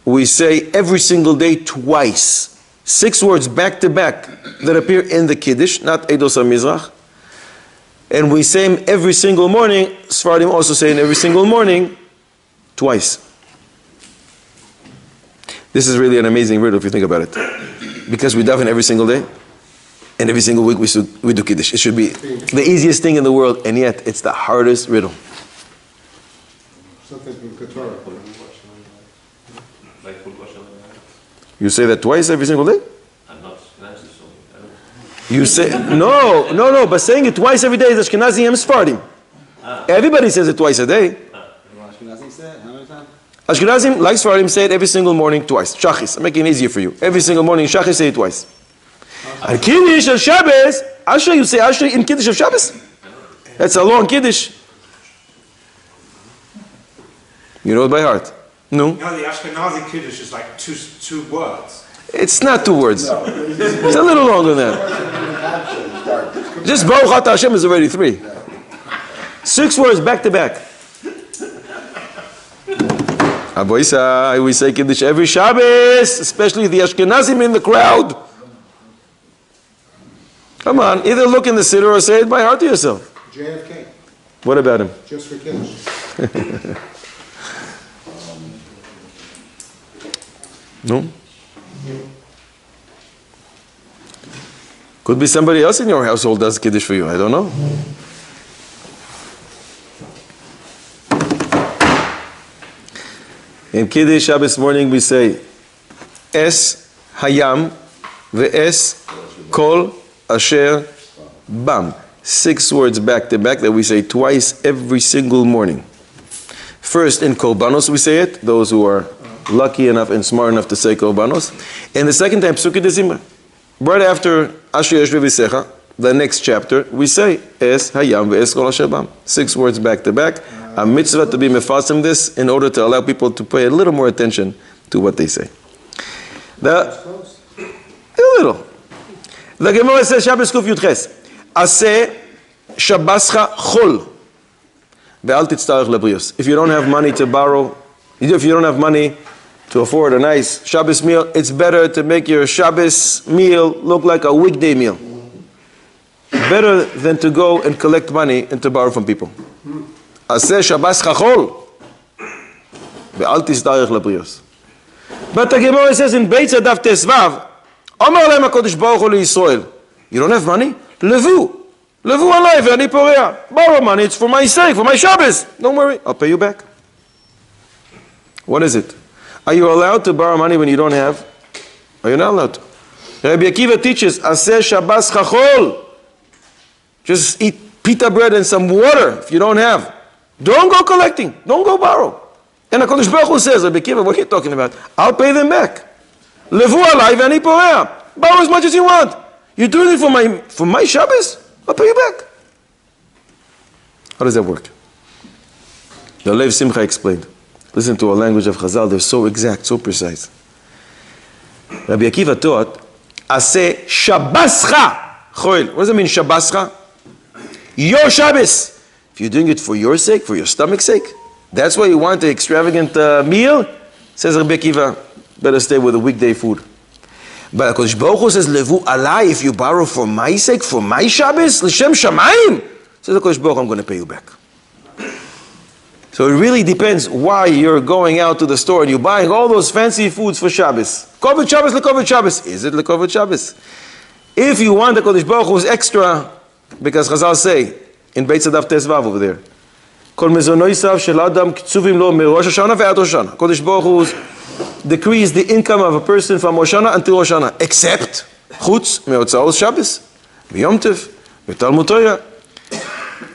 we say every single day twice? 6 words back to back that appear in the Kiddush, not Eidos HaMizrach. And we say them every single morning. Sephardim also say it every single morning twice. This is really an amazing riddle if you think about it. Because we daven every single day, and every single week we do Kiddush. It should be the easiest thing in the world, and yet it's the hardest riddle. Something from Keturah. You say that twice every single day? I'm not Ashkenazi, so I don't. You say, no, but saying it twice every day is Ashkenazi and Sephardim. Everybody says it twice a day. Ashkenazim say it? How many times? Ashkenazim, like Sephardim, say it every single morning twice. Shachis, I'm making it easier for you. Every single morning, Shachis, say it twice. And Kiddush of Shabbos, Ashrei, you say Ashrei in Kiddush of Shabbos? That's a long Kiddush. You know it by heart. No? No, the Ashkenazi Kiddush is like two words. It's not 2 words. It's a little longer than that. Just Baruch Atah Hashem is already 3. 6 words back to back. Aboisa, we say Kiddush every Shabbos, especially the Ashkenazim in the crowd. Come on, either look in the siddur or say it by heart to yourself. JFK, What about him? just for Kiddush. No? Could be somebody else in your household does Kiddush for you. I don't know. In Kiddush Shabbos morning we say Es Hayam Ve'es Kol Asher Bam. 6 words back to back that we say twice every single morning. First in Korbanos we say it, those who are lucky enough and smart enough to say Korbanos. And the second time, Psukei Dezimra. Right after Asher Yeshvi V'Secha, the next chapter, we say Es Hayam Ve'es Kol Asher Bam. 6 words back to back. A mitzvah to be mefasim this in order to allow people to pay a little more attention to what they say. A little. The Gemara says Shabbos Kuf Yudches. Aseh Shabbascha Chol Ve'al Titztarech Lebrios. If you don't have money to borrow, if you don't have money to afford a nice Shabbos meal, it's better to make your Shabbos meal look like a weekday meal. Better than to go and collect money and to borrow from people. Aseh Shabbascha Chol Ve'al Titztarech Lebrios. But the Gemara says in Beitza Daf Tesvav, Amar Lehem HaKadosh Baruch Hu LeYisrael, you don't have money? Levu. Levu alai ve'ani porea. Borrow money, it's for my sake, for my Shabbos. Don't worry, I'll pay you back. What is it? Are you allowed to borrow money when you don't have? Are you not allowed to? Rabbi Akiva teaches, Aseh Shabbos chachol. Just eat pita bread and some water if you don't have. Don't go collecting. Don't go borrow. And HaKadosh Baruch Hu says, Rabbi Akiva, what are you talking about? I'll pay them back. Levu alai ve'ani porea. Borrow as much as you want. You're doing it for my Shabbos? I'll pay you back. How does that work? The Lev Simcha explained. Listen to a language of Chazal. They're so exact, so precise. Rabbi Akiva taught, Aseh Shabbascha Choil. What does it mean, Shabbascha? Your Shabbos. If you're doing it for your sake, for your stomach's sake, that's why you want the extravagant meal, says Rabbi Akiva, better stay with the weekday food. But HaKadosh Baruch Hu says, Levu alai, if you borrow for my sake, for my Shabbos, L'shem Shamayim, says HaKadosh Baruch Hu, I'm going to pay you back. So it really depends why you're going out to the store and you're buying all those fancy foods for Shabbos. Kovod Shabbos, lekovod Shabbos. Is it lekovod Shabbos? If you want the HaKadosh Baruch Hu's extra, because Chazal say, in Beit Tzadav Tezvav over there, Kol mezonoisav shel adam ktsuvim lo merosh Hashanah ve'ad Rosh Hashanah. HaKadosh Baruch Hu's decrees the income of a person from Rosh Hashanah until Rosh Hashanah, except chutz me'otzaos Shabbos, v'yom tev, v'talmud Torah.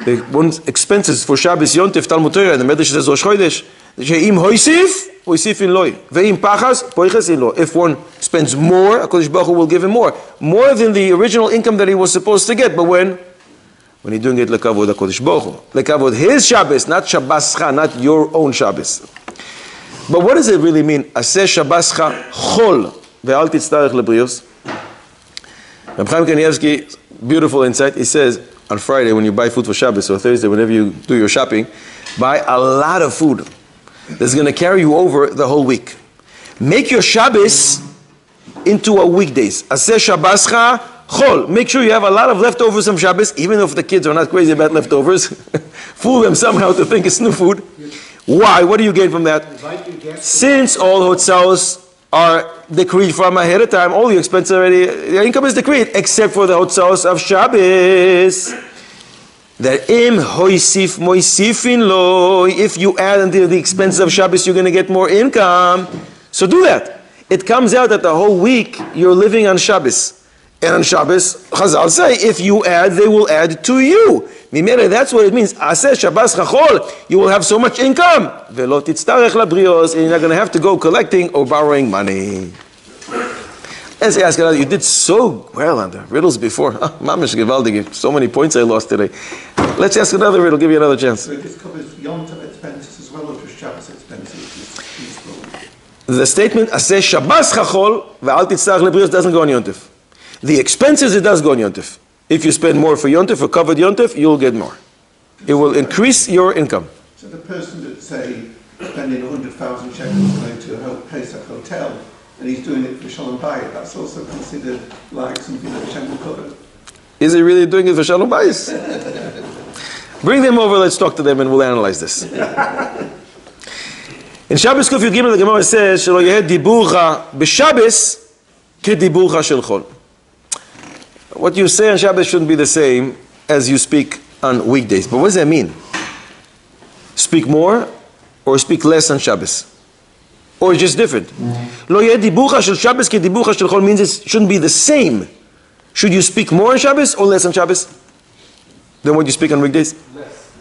The one's expenses for Shabbos, Yom Tov, Talmud Torah, and the Medrash says Rosh Chodesh. She'im hoisif in loy, ve'im pachas poiches in lo. If one spends more, HaKadosh Baruch Hu will give him more than the original income that he was supposed to get. But when he's doing it lekavod HaKadosh Baruch Hu, lekavod his Shabbos, not Shabbascha, not your own Shabbos. But what does it really mean? Aseh Shabbascha chol ve'al titztarech lebrios. Reb Chaim Kanievsky, beautiful insight. He says, on Friday, when you buy food for Shabbos, or Thursday, whenever you do your shopping, buy a lot of food that's going to carry you over the whole week. Make your Shabbos into a weekdays. Aseh Shabbascha chol. Make sure you have a lot of leftovers from Shabbos, even if the kids are not crazy about leftovers. Fool them somehow to think it's new food. Why? What do you gain from that? Since all hotzaos are decreed from ahead of time, all your expenses already, your income is decreed, except for the hotzaos of Shabbos. That im hoisif moisifin lo, if you add into the expenses of Shabbos, you're going to get more income. So do that. It comes out that the whole week you're living on Shabbos. And on Shabbos, Chazal say, if you add, they will add to you. Mimere, that's what it means. Aseh Shabbos chachol, you will have so much income. Velo titztarech labrios, and you're not going to have to go collecting or borrowing money. Let's ask another. You did so well on the riddles before. Mamish Gevaldig, so many points I lost today. Let's ask another riddle. Give you another chance. So this covers Yom Tov expenses as well as just Shabbos expenses. The statement Aseh Shabbos chachol ve'al titztarech labrios doesn't go on Yom Tov. The expenses, it does go on Yom Tov. If you spend more for Yom Tov, for covered Yom Tov, you'll get more. It will increase your income. So the person that's, say, spending 100,000 shekels going to a Pesach hotel, and he's doing it for Shalom Bayit, that's also considered like something that Hashem will cover. Is he really doing it for Shalom Bayis? Bring them over, let's talk to them, and we'll analyze this. In Shabbos Kuf Yud Gimel, the Gemara says, Shelo yeh diburcha b'Shabbos kediburcha shel chol. What you say on Shabbos shouldn't be the same as you speak on weekdays. But what does that mean? Speak more or speak less on Shabbos? Or it's just different? Lo yeh diburcha shel Shabbos ke diburcha shel chol means it shouldn't be the same. Should you speak more on Shabbos or less on Shabbos than what you speak on weekdays?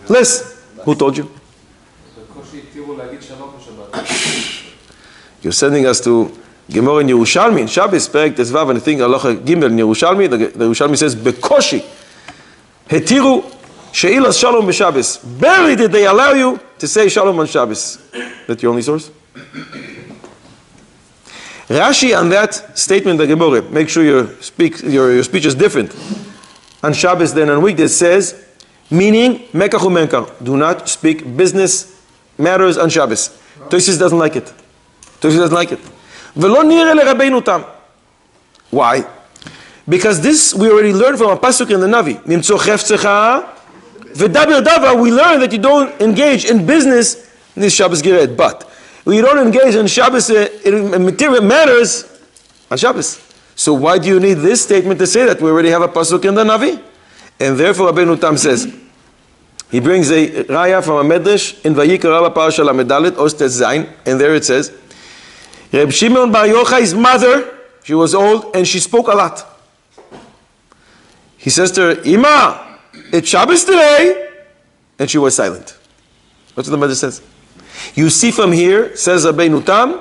Less. Who told you? You're sending us to Gemara in Yerushalmi, in Shabbos, Perek Tezvav, and I think Halacha Gimel in Yerushalmi, the Yerushalmi says, Bekoshi, Hetiru, Sheilas Shalom b'Shabbos. Barely did they allow you to say Shalom on Shabbos. That's your only source? Rashi on that statement, the Gemara, make sure your speech is different on Shabbos than on weekdays, says, meaning, Mekach u'Menkar, do not speak business matters on Shabbos. Tosfos doesn't like it. Tosfos doesn't like it. Why? Because this we already learned from a pasuk in the Navi. We learn that you don't engage in business in this Shabbos Giret, but you don't engage in Shabbos in material matters on Shabbos. So why do you need this statement to say that we already have a pasuk in the Navi? And therefore Rabbeinu Tam says, he brings a raya from a medrash in Vayakhel Rabba Parasha Lamedalet Ostet Zayin, and there it says, Reb Shimon Bar Yochai's mother, she was old and she spoke a lot. He says to her, Ima, it's Shabbos today, and she was silent. That's what the medrash says. You see from here, says Rabbeinu Tam,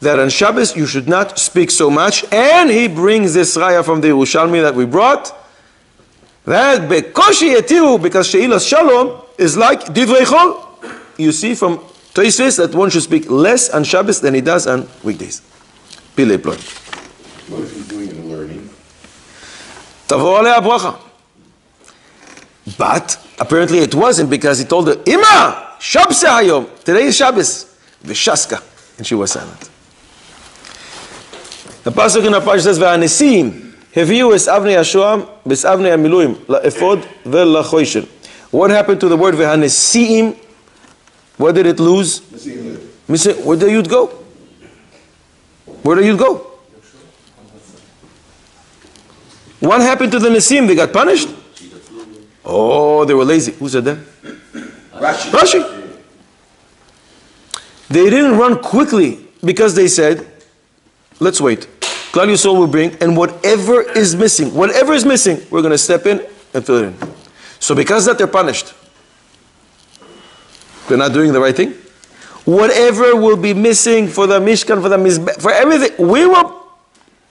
that on Shabbos you should not speak so much, and he brings this raya from the Yerushalmi that we brought, that bekoshi etiru, because Sheilas Shalom is like divrei chol. You see from Tosfos that one should speak less on Shabbos than he does on weekdays. Pilei ploi. What if he's doing it and learning? Tavo alei bracha. But apparently it wasn't, because he told her, Ima, Shabbos hayom. Today is Shabbos. V'shaska. And she was silent. The pasuk in the parsha says, "V'anesim heviu es Avnei Hashoam bes Avnei Amiluim laefod ve'lachoishen." What happened to the word v'anesim? What did it lose? Missing. Where did you go? Where did you go? What happened to the nesim? They got punished? Oh, they were lazy. Who said that? Rashi. They didn't run quickly because they said, let's wait. Klal Yisrael will bring, and whatever is missing, we're going to step in and fill it in. So because that, they're punished. They're not doing the right thing. Whatever will be missing for the Mishkan, for the Mizbech, for everything,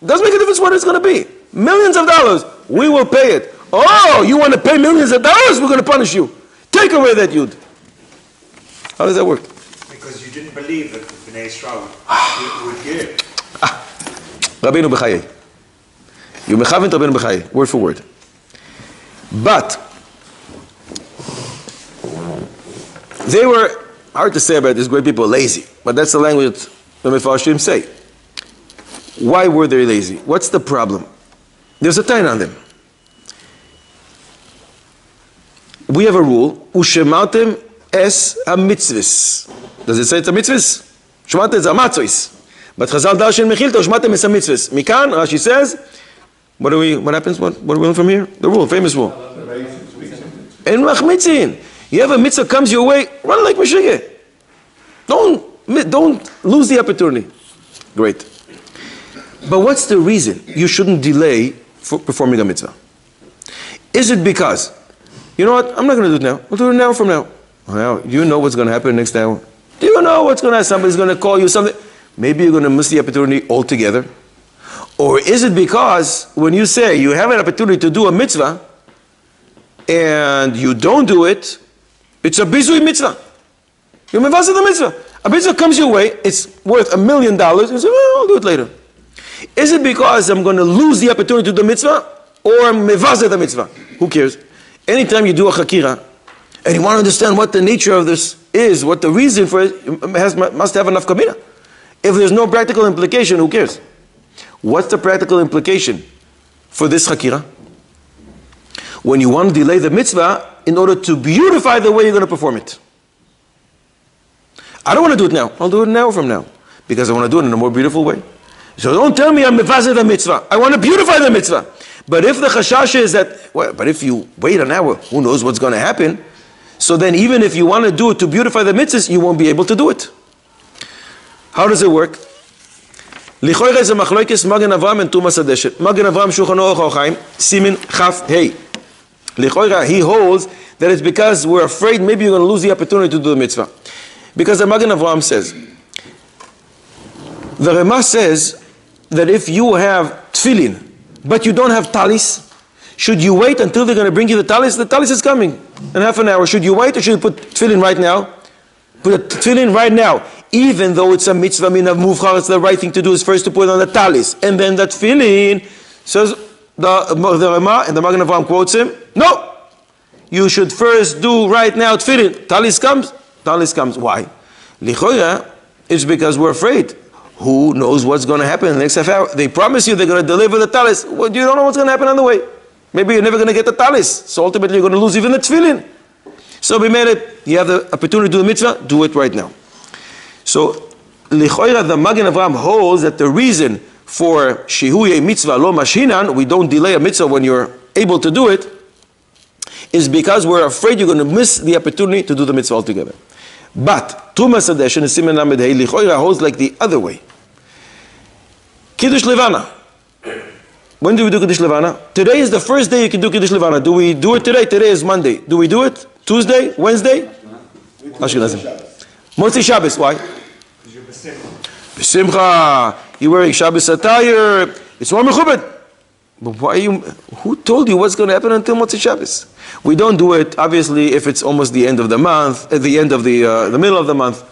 doesn't make a difference what it's going to be. Millions of dollars, we will pay it. Oh, you want to pay millions of dollars? We're going to punish you. Take away that yud. How does that work? Because you didn't believe that the Bnei Israel would give. Rabbeinu B'chayei. You mechavin to Rabbeinu B'chayei, word for word. But they were, hard to say about these great people, lazy. But that's the language the Mefarshim say. Why were they lazy? What's the problem? There's a time on them. We have a rule, Ushematem es ha-mitzvahs. Does it say it's a mitzvahs? Shematem is a matzos. But Chazal Darshan Mechilta, Ushematem es ha-mitzvahs. Mikan, Rashi says, what happens? What do we learn from here? The rule, famous rule. En machmitzin. You have a mitzvah comes your way, run like Meshigeh. Don't lose the opportunity. Great. But what's the reason you shouldn't delay for performing a mitzvah? Is it because, you know what, I'm not going to do it now. We'll do it now from now. Well, do you know what's going to happen next hour? Do you know what's going to happen? Somebody's going to call you something. Maybe you're going to miss the opportunity altogether. Or is it because when you say you have an opportunity to do a mitzvah and you don't do it, it's a bizui mitzvah. You mevazeh the mitzvah. A mitzvah comes your way, it's worth $1 million. You say, well, I'll do it later. Is it because I'm going to lose the opportunity to do the mitzvah, or mevazeh the mitzvah? Who cares? Anytime you do a chakira, and you want to understand what the nature of this is, what the reason for it, must have enough kamina. If there's no practical implication, who cares? What's the practical implication for this chakira? When you want to delay the mitzvah in order to beautify the way you're going to perform it. I don't want to do it now. I'll do it now from now. Because I want to do it in a more beautiful way. So don't tell me I'm mevazeh the mitzvah. I want to beautify the mitzvah. But if the chashash is that, well, but if you wait an hour, who knows what's going to happen? So then even if you want to do it to beautify the mitzvahs, you won't be able to do it. How does it work? Lichoyre is a machloikes Magen Avram and Tumas Adeshet. Magen Avram Shulchan Aruch Chaim Simin Chaf Hey. Lichoyre, he holds that it's because we're afraid maybe you're going to lose the opportunity to do the mitzvah. Because the Magen Avram says, the Rema says that if you have tefillin, but you don't have talis, should you wait until they're going to bring you the talis? The talis is coming in half an hour. Should you wait or should you put tefillin right now? Put a tefillin right now. Even though it's a mitzvah min of muvchar, it's the right thing to do is first to put on the talis. And then that tefillin, says the Rema, and the Magen Avram quotes him, no! You should first do right now tefillin. Talis comes. Talis comes. Why? Lichoya, it's because we're afraid. Who knows what's going to happen in the next half hour? They promise you they're going to deliver the talis. Well, you don't know what's going to happen on the way. Maybe you're never going to get the talis. So ultimately you're going to lose even the tefillin. So we made it. You have the opportunity to do the mitzvah. Do it right now. So Lichoira, the Magen Avram holds that the reason for Shihuye mitzvah lo mashinan, we don't delay a mitzvah when you're able to do it, is because we're afraid you're going to miss the opportunity to do the mitzvah altogether. But Tumas Hadeshen is Siman Lamed Hei Lichoira holds like the other way. Kiddush Levana. When do we do Kiddush Levana? Today is the first day you can do Kiddush Levana. Do we do it today? Today is Monday. Do we do it? Tuesday? Wednesday? Ashkenazim. Motzei Shabbos. Why? Because you're B'simcha. B'simcha. You're wearing Shabbos attire. It's more mechubed. But why are you? Who told you what's going to happen until Motzei Shabbos? We don't do it, obviously, if it's almost the end of the month, at the end of the middle of the month.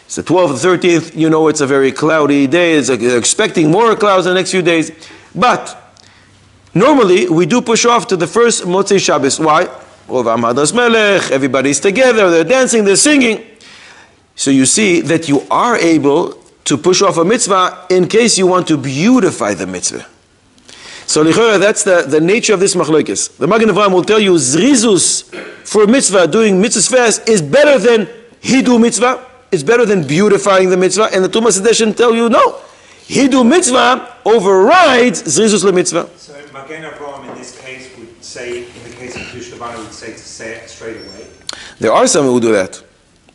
It's the 12th, the 13th. You know it's a very cloudy day. It's expecting more clouds in the next few days. But normally, we do push off to the first Motzei Shabbos. Why? Everybody's together, they're dancing, they're singing. So you see that you are able to push off a mitzvah in case you want to beautify the mitzvah. So that's the nature of this machlokes. The Magen Avraham will tell you zrizus for a mitzvah, doing mitzvahs fast, is better than hidu mitzvah. It's better than beautifying the mitzvah. And the Tumas Hadeshen tell you no. Hidu mitzvah overrides zrizus le-mitzvah. So Magen Avraham in this case would say, in the case of Kiddush Levana, would say to say it straight away. There are some who do that.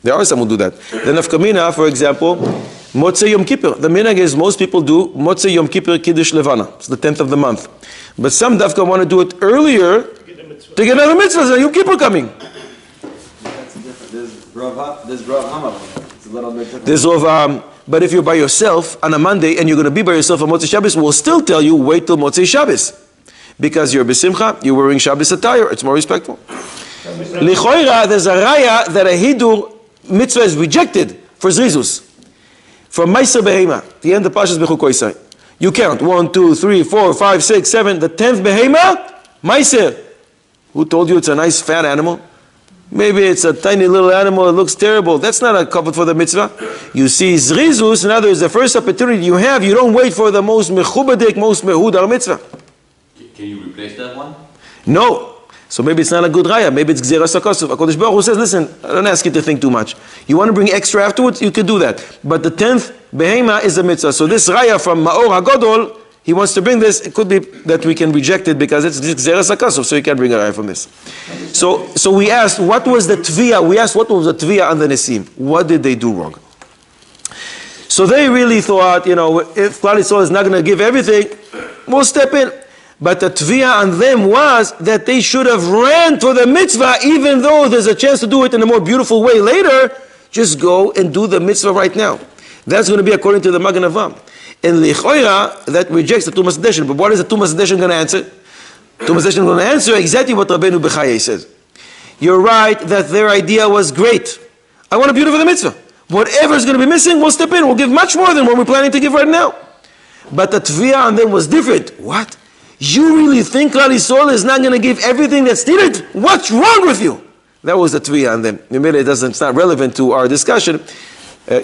The Nafka Mina, for example, Motzei Yom Kippur. The minhag is most people do Motzei Yom Kippur Kiddush Levana. It's the 10th of the month. But some Dafka want to do it earlier to get another mitzvah. So Yom Kippur coming. That's different. There's Rav Hama. It's a little bit different. There's Rav, but if you're by yourself on a Monday and you're going to be by yourself on Motzei Shabbos, we'll still tell you wait till Motzei Shabbos. Because you're B'simcha, you're wearing Shabbos attire. It's more respectful. Lichoira, there's a raya that a hidur mitzvah is rejected for zrizus. From Meiser Behema, the end of Pashas Bechukoisai. You count 1, 2, 3, 4, 5, 6, 7. The 10th Behema, Meiser. Who told you it's a nice fat animal? Maybe it's a tiny little animal, it looks terrible. That's not a cover for the mitzvah. You see zrizus, in other words, the first opportunity you have, you don't wait for the most mechubadik, most mehudar mitzvah. Can you replace that one? No. So maybe it's not a good raya. Maybe it's gzeras hakosuf. HaKadosh Baruch Hu says, listen, I don't ask you to think too much. You want to bring extra afterwards? You could do that. But the 10th behema is a mitzvah. So this raya from Ma'or HaGodol, he wants to bring this. It could be that we can reject it because it's gzeras hakosuf. So you can't bring a raya from this. So we asked, what was the tviyah? We asked, what was the tviyah on the Nesim? What did they do wrong? So they really thought, if Klal Yisrael is not going to give everything, we'll step in. But the tviyah on them was that they should have ran for the mitzvah, even though there's a chance to do it in a more beautiful way later. Just go and do the mitzvah right now. That's going to be according to the Magen Avraham. And Lichoira, that rejects the Tumas Hadeshen. But what is the Tumas Hadeshen going to answer? Tumas Hadeshen is going to answer exactly what Rabbeinu Bechaye says. You're right that their idea was great. I want to beautify the mitzvah. Whatever is going to be missing, we'll step in. We'll give much more than what we're planning to give right now. But the tviyah on them was different. What? You really think Klal Yisrael is not going to give everything that's needed? What's wrong with you? That was the tviyah on them. It's not relevant to our discussion.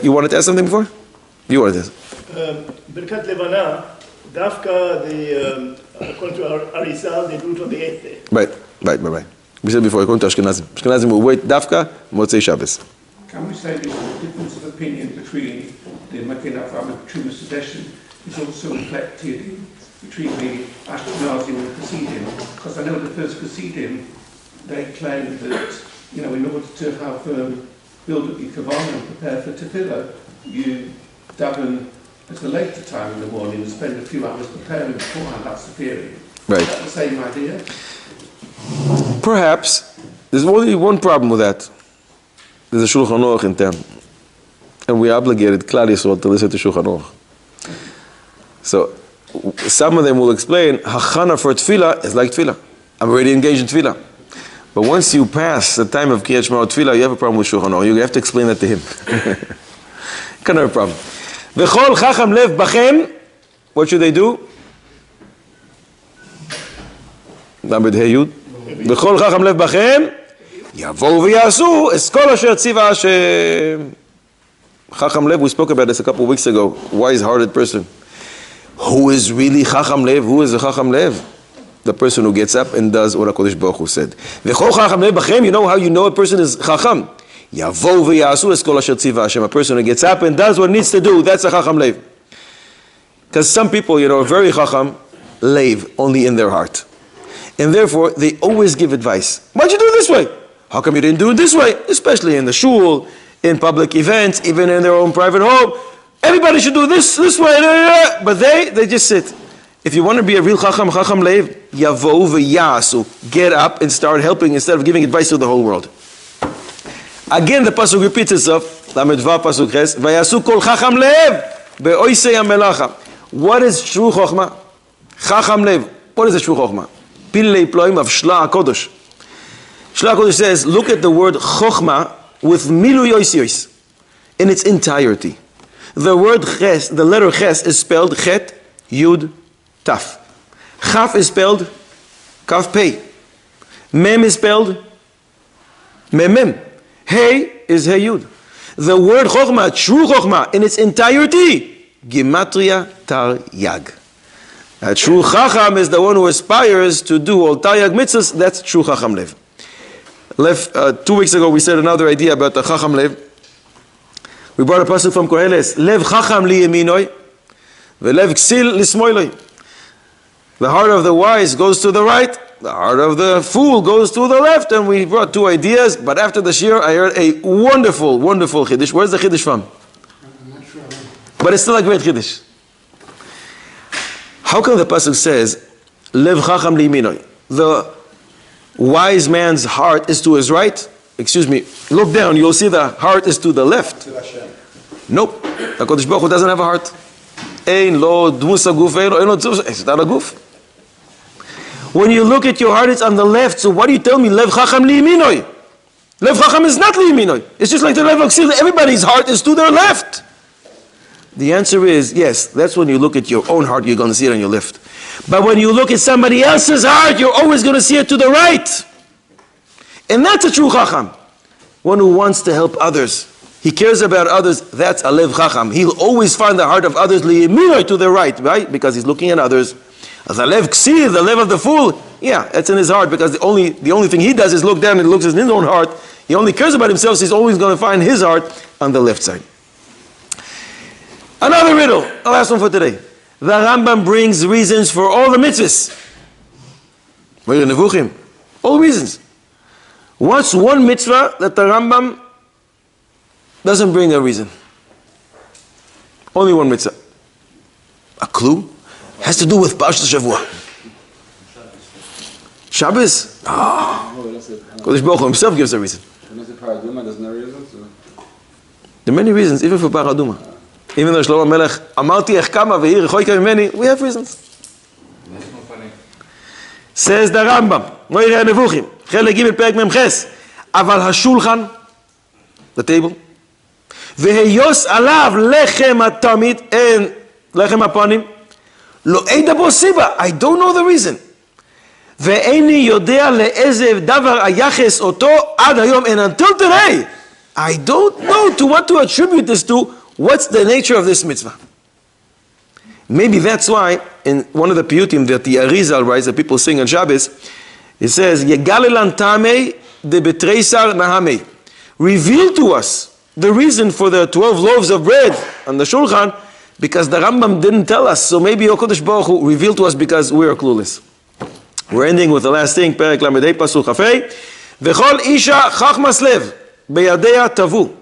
You wanted to ask something before? You wanted to ask. Birkat Levana, Dafka, according to our Arizal, they do it on the 8th day. Right. We said before, according to Ashkenazim. Ashkenazim will wait Dafka, Motzei Shabbos. Can we say there's a difference of opinion between the Magen Avraham and Tumas Hadeshen is also reflected between the Ashkenazim and the Hasidim? Because I know the first Hasidim, they claim that, in order to have build up your kavanah and prepare for tefillah, you daven at a later time in the morning and spend a few hours preparing beforehand. That's the theory. Right. Is that the same idea? Perhaps. There's only one problem with that. There's a Shulchan Aruch in town. And we obligated Klal Yisrael to listen to Shulchan Aruch. So, some of them will explain, Hachana for tefillah is like tefillah. I'm already engaged in tefillah. But once you pass the time of Kriyat Shema or tefillah, you have a problem with Shulchan Aruch. You have to explain that to him. Kind of a problem. V'chol chacham lev bachem, what should they do? Lamed Hey Yud. V'chol chacham lev bachem, yavo v'yasu es kol asher tziva Hashem. Chacham lev, we spoke about this a couple of weeks ago. Wise-hearted person. Who is really chacham lev? Who is a chacham lev? The person who gets up and does what HaKadosh Baruch Hu said. V'chol chacham lev bachem, you know how you know a person is chacham? Yavo v'yasu es kol asher tziva Hashem. A person who gets up and does what needs to do, that's a chacham lev. Because some people, are very chacham lev, only in their heart. And therefore, they always give advice. Why'd you do it this way? How come you didn't do it this way? Especially in the shul, in public events, even in their own private home. Everybody should do this way. But they just sit. If you want to be a real chacham lev, yavo v'yasu. Get up and start helping instead of giving advice to the whole world. Again, the pasuk repeats itself. Lamed vav pasuk ches. Vayasu kol chacham lev be'oisei hamelacha. What is true chokhmah? Chacham lev. What is the true chokhmah? Pilei ploim of Shla HaKodesh. Shla HaKodesh says, look at the word chokhmah with milu yois yois in its entirety. The word ches, the letter ches is spelled chet, yud, taf. Chaf is spelled kaf pei. Mem is spelled mem. Hey is hey yud. The word chokhmah, true chokhmah, in its entirety, gematria tar yag. A true chacham is the one who aspires to do all taryag mitzvahs. That's true chacham lev. 2 weeks ago we said another idea about the chacham lev. We brought a pasuk from Koheles. Lev chacham li yeminoi, velev ksil lismoiloi. The heart of the wise goes to the right. The heart of the fool goes to the left. And we brought 2 ideas. But after the shir, I heard a wonderful, wonderful chiddush. Where's the chiddush from? I'm not sure. But it's still a great chiddush. How come the pasuk says, Lev chacham li yeminoi? The wise man's heart is to his right. Excuse me, look down, you'll see the heart is to the left. Nope, the Kodesh Baruch Hu doesn't have a heart. Ein lo dmus haguf, ein lo tzuvus, it's not a guf. When you look at your heart, it's on the left. So what do you tell me? Lev chacham li yeminoi. Lev chacham is not li yeminoi. It's just like the lev aksil. Everybody's heart is to their left. The answer is yes. That's when you look at your own heart, you're going to see it on your left. But when you look at somebody else's heart, you're always going to see it to the right. And that's a true chacham. One who wants to help others. He cares about others. That's a lev chacham. He'll always find the heart of others li yeminoi, to the right, right? Because he's looking at others. As a lev ksir, the lev of the fool, yeah, that's in his heart, because the only thing he does is look down and looks at his own heart. He only cares about himself, so he's always going to find his heart on the left side. Another riddle, the last one for today. The Rambam brings reasons for all the mitzvahs. All reasons. What's one mitzvah that the Rambam doesn't bring a reason? Only one mitzvah. A clue? Has to do with Parashat Shavua. Shabbos? Kodesh Baruch Hu himself gives a reason. There are many reasons, even for Paraduma. Even though Shlomo Melech, Amarti ech kama vehi rechoika mimeni, we have reasons. Says the Rambam, Moirei Nevuchim, Chelek Gimel Perek Mem Ches, Aval HaShulchan, the table, Veheyos alav lechem atamid and lechem apanim, Lo eida bo siba, I don't know the reason. Ve'eni yodea le'ezev davar ayaches oto ad hayom, and until today, I don't know to what to attribute this to. What's the nature of this mitzvah? Maybe that's why in one of the piyutim that the Arizal writes, that people sing on Shabbos, it says, Yegalelan tamei de betreisar nahamei. Reveal to us the reason for the 12 loaves of bread on the Shulchan, because the Rambam didn't tell us. So maybe HaKadosh Baruch Hu revealed to us because we are clueless. We're ending with the last thing, Perek Lamedei Pasuk Chafei. V'chol isha chachmas lev beyadea tavu.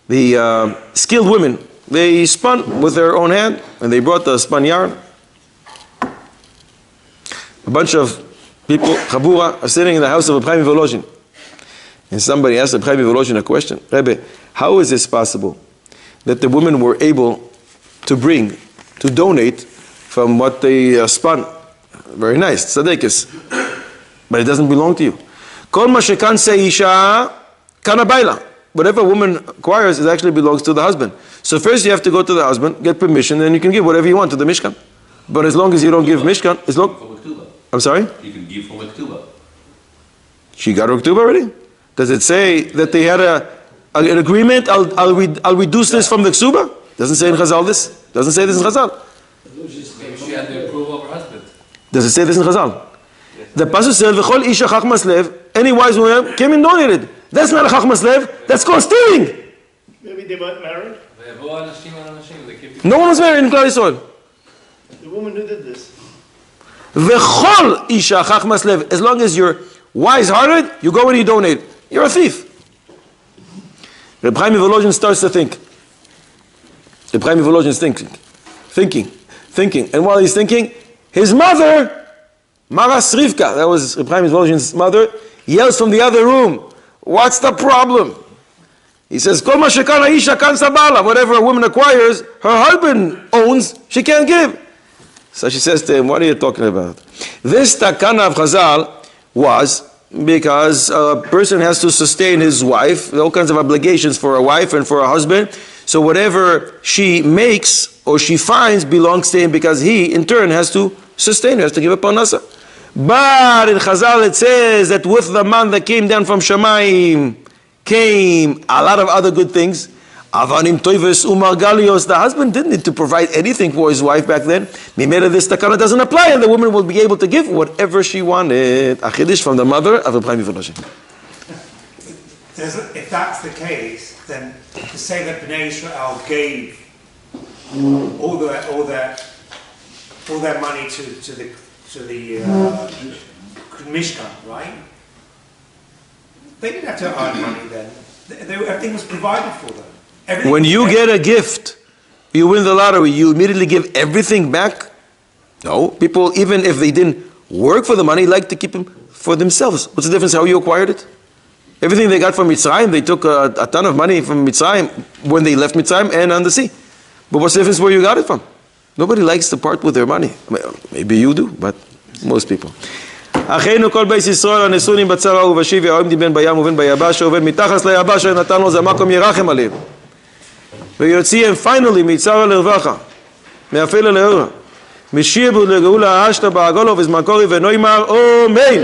The skilled women, they spun with their own hand, and they brought the spun yarn. A bunch of people, Chabura, are sitting in the house of Chaim Volozhin. And somebody asked Chaim Volozhin a question. Rebbe, how is this possible that the women were able to donate from what they spun? Very nice, tzadekis. But it doesn't belong to you. Kol ma shekan seisha kana baila. Whatever a woman acquires, it actually belongs to the husband. So first you have to go to the husband, get permission, and you can give whatever you want to the Mishkan. But as long as you don't give Mishkan, I'm sorry? You can give from a ketubah. She got her ketubah already? Does it say that they had an agreement? I'll reduce this from the ketubah? Doesn't say in Chazal this? Doesn't say this in Chazal? Maybe she had the approval of her husband. Does it say this in Chazal? The pasuk says, "V'chol isha chachmas lev." Any wise woman came and donated. That's not a chachmas lev. That's called stealing. Maybe they weren't married. No one was married in Klal Yisrael. The woman who did this. V'chol isha chachmas lev. As long as you're wise-hearted, you go and you donate. You're a thief. Reb Chaim Volozhin starts to think. Reb Chaim Volozhin is thinking. And while he's thinking, his mother, Maras Rivka, that was Reb Chaim Volozhin's mother, yells from the other room, "What's the problem?" He says, "Kol ma shekan ha'isha kan sabala." Whatever a woman acquires, her husband owns, she can't give. So she says to him, "What are you talking about?" This takana of Chazal was because a person has to sustain his wife, all kinds of obligations for a wife and for a husband. So whatever she makes or she finds belongs to him because he, in turn, has to sustain her, has to give up parnasa. But in Chazal it says that with the man that came down from Shamayim came a lot of other good things. Avanim toives umargalios. The husband didn't need to provide anything for his wife back then. Mimela, this takana doesn't apply, and the woman will be able to give whatever she wanted. A chiddush from the mother of Reb Chaim Volozhin. If that's the case, then to say that Bnei Israel gave all their money to the Mishkan, right? They didn't have to earn money then. Everything was provided for them. When you get a gift, you win the lottery, you immediately give everything back? No. People, even if they didn't work for the money, like to keep them for themselves. What's the difference how you acquired it? Everything they got from Mitzrayim, they took a ton of money from Mitzrayim when they left Mitzrayim and on the sea. But what's the difference where you got it from? Nobody likes to part with their money. Maybe you do, but most people. אחינו כל בית ישראל הנסונים בצרה ובשיבי העומדים בין בים ובין ביבשה ובין מתחת ליבשה נתן לו זה מקום ירחם עליהם ויוציאם finally מצרה לרווחה מאפלה לאורה משיבו לגאולה האשתה בעגולו וזמן קורי ונוימר אמן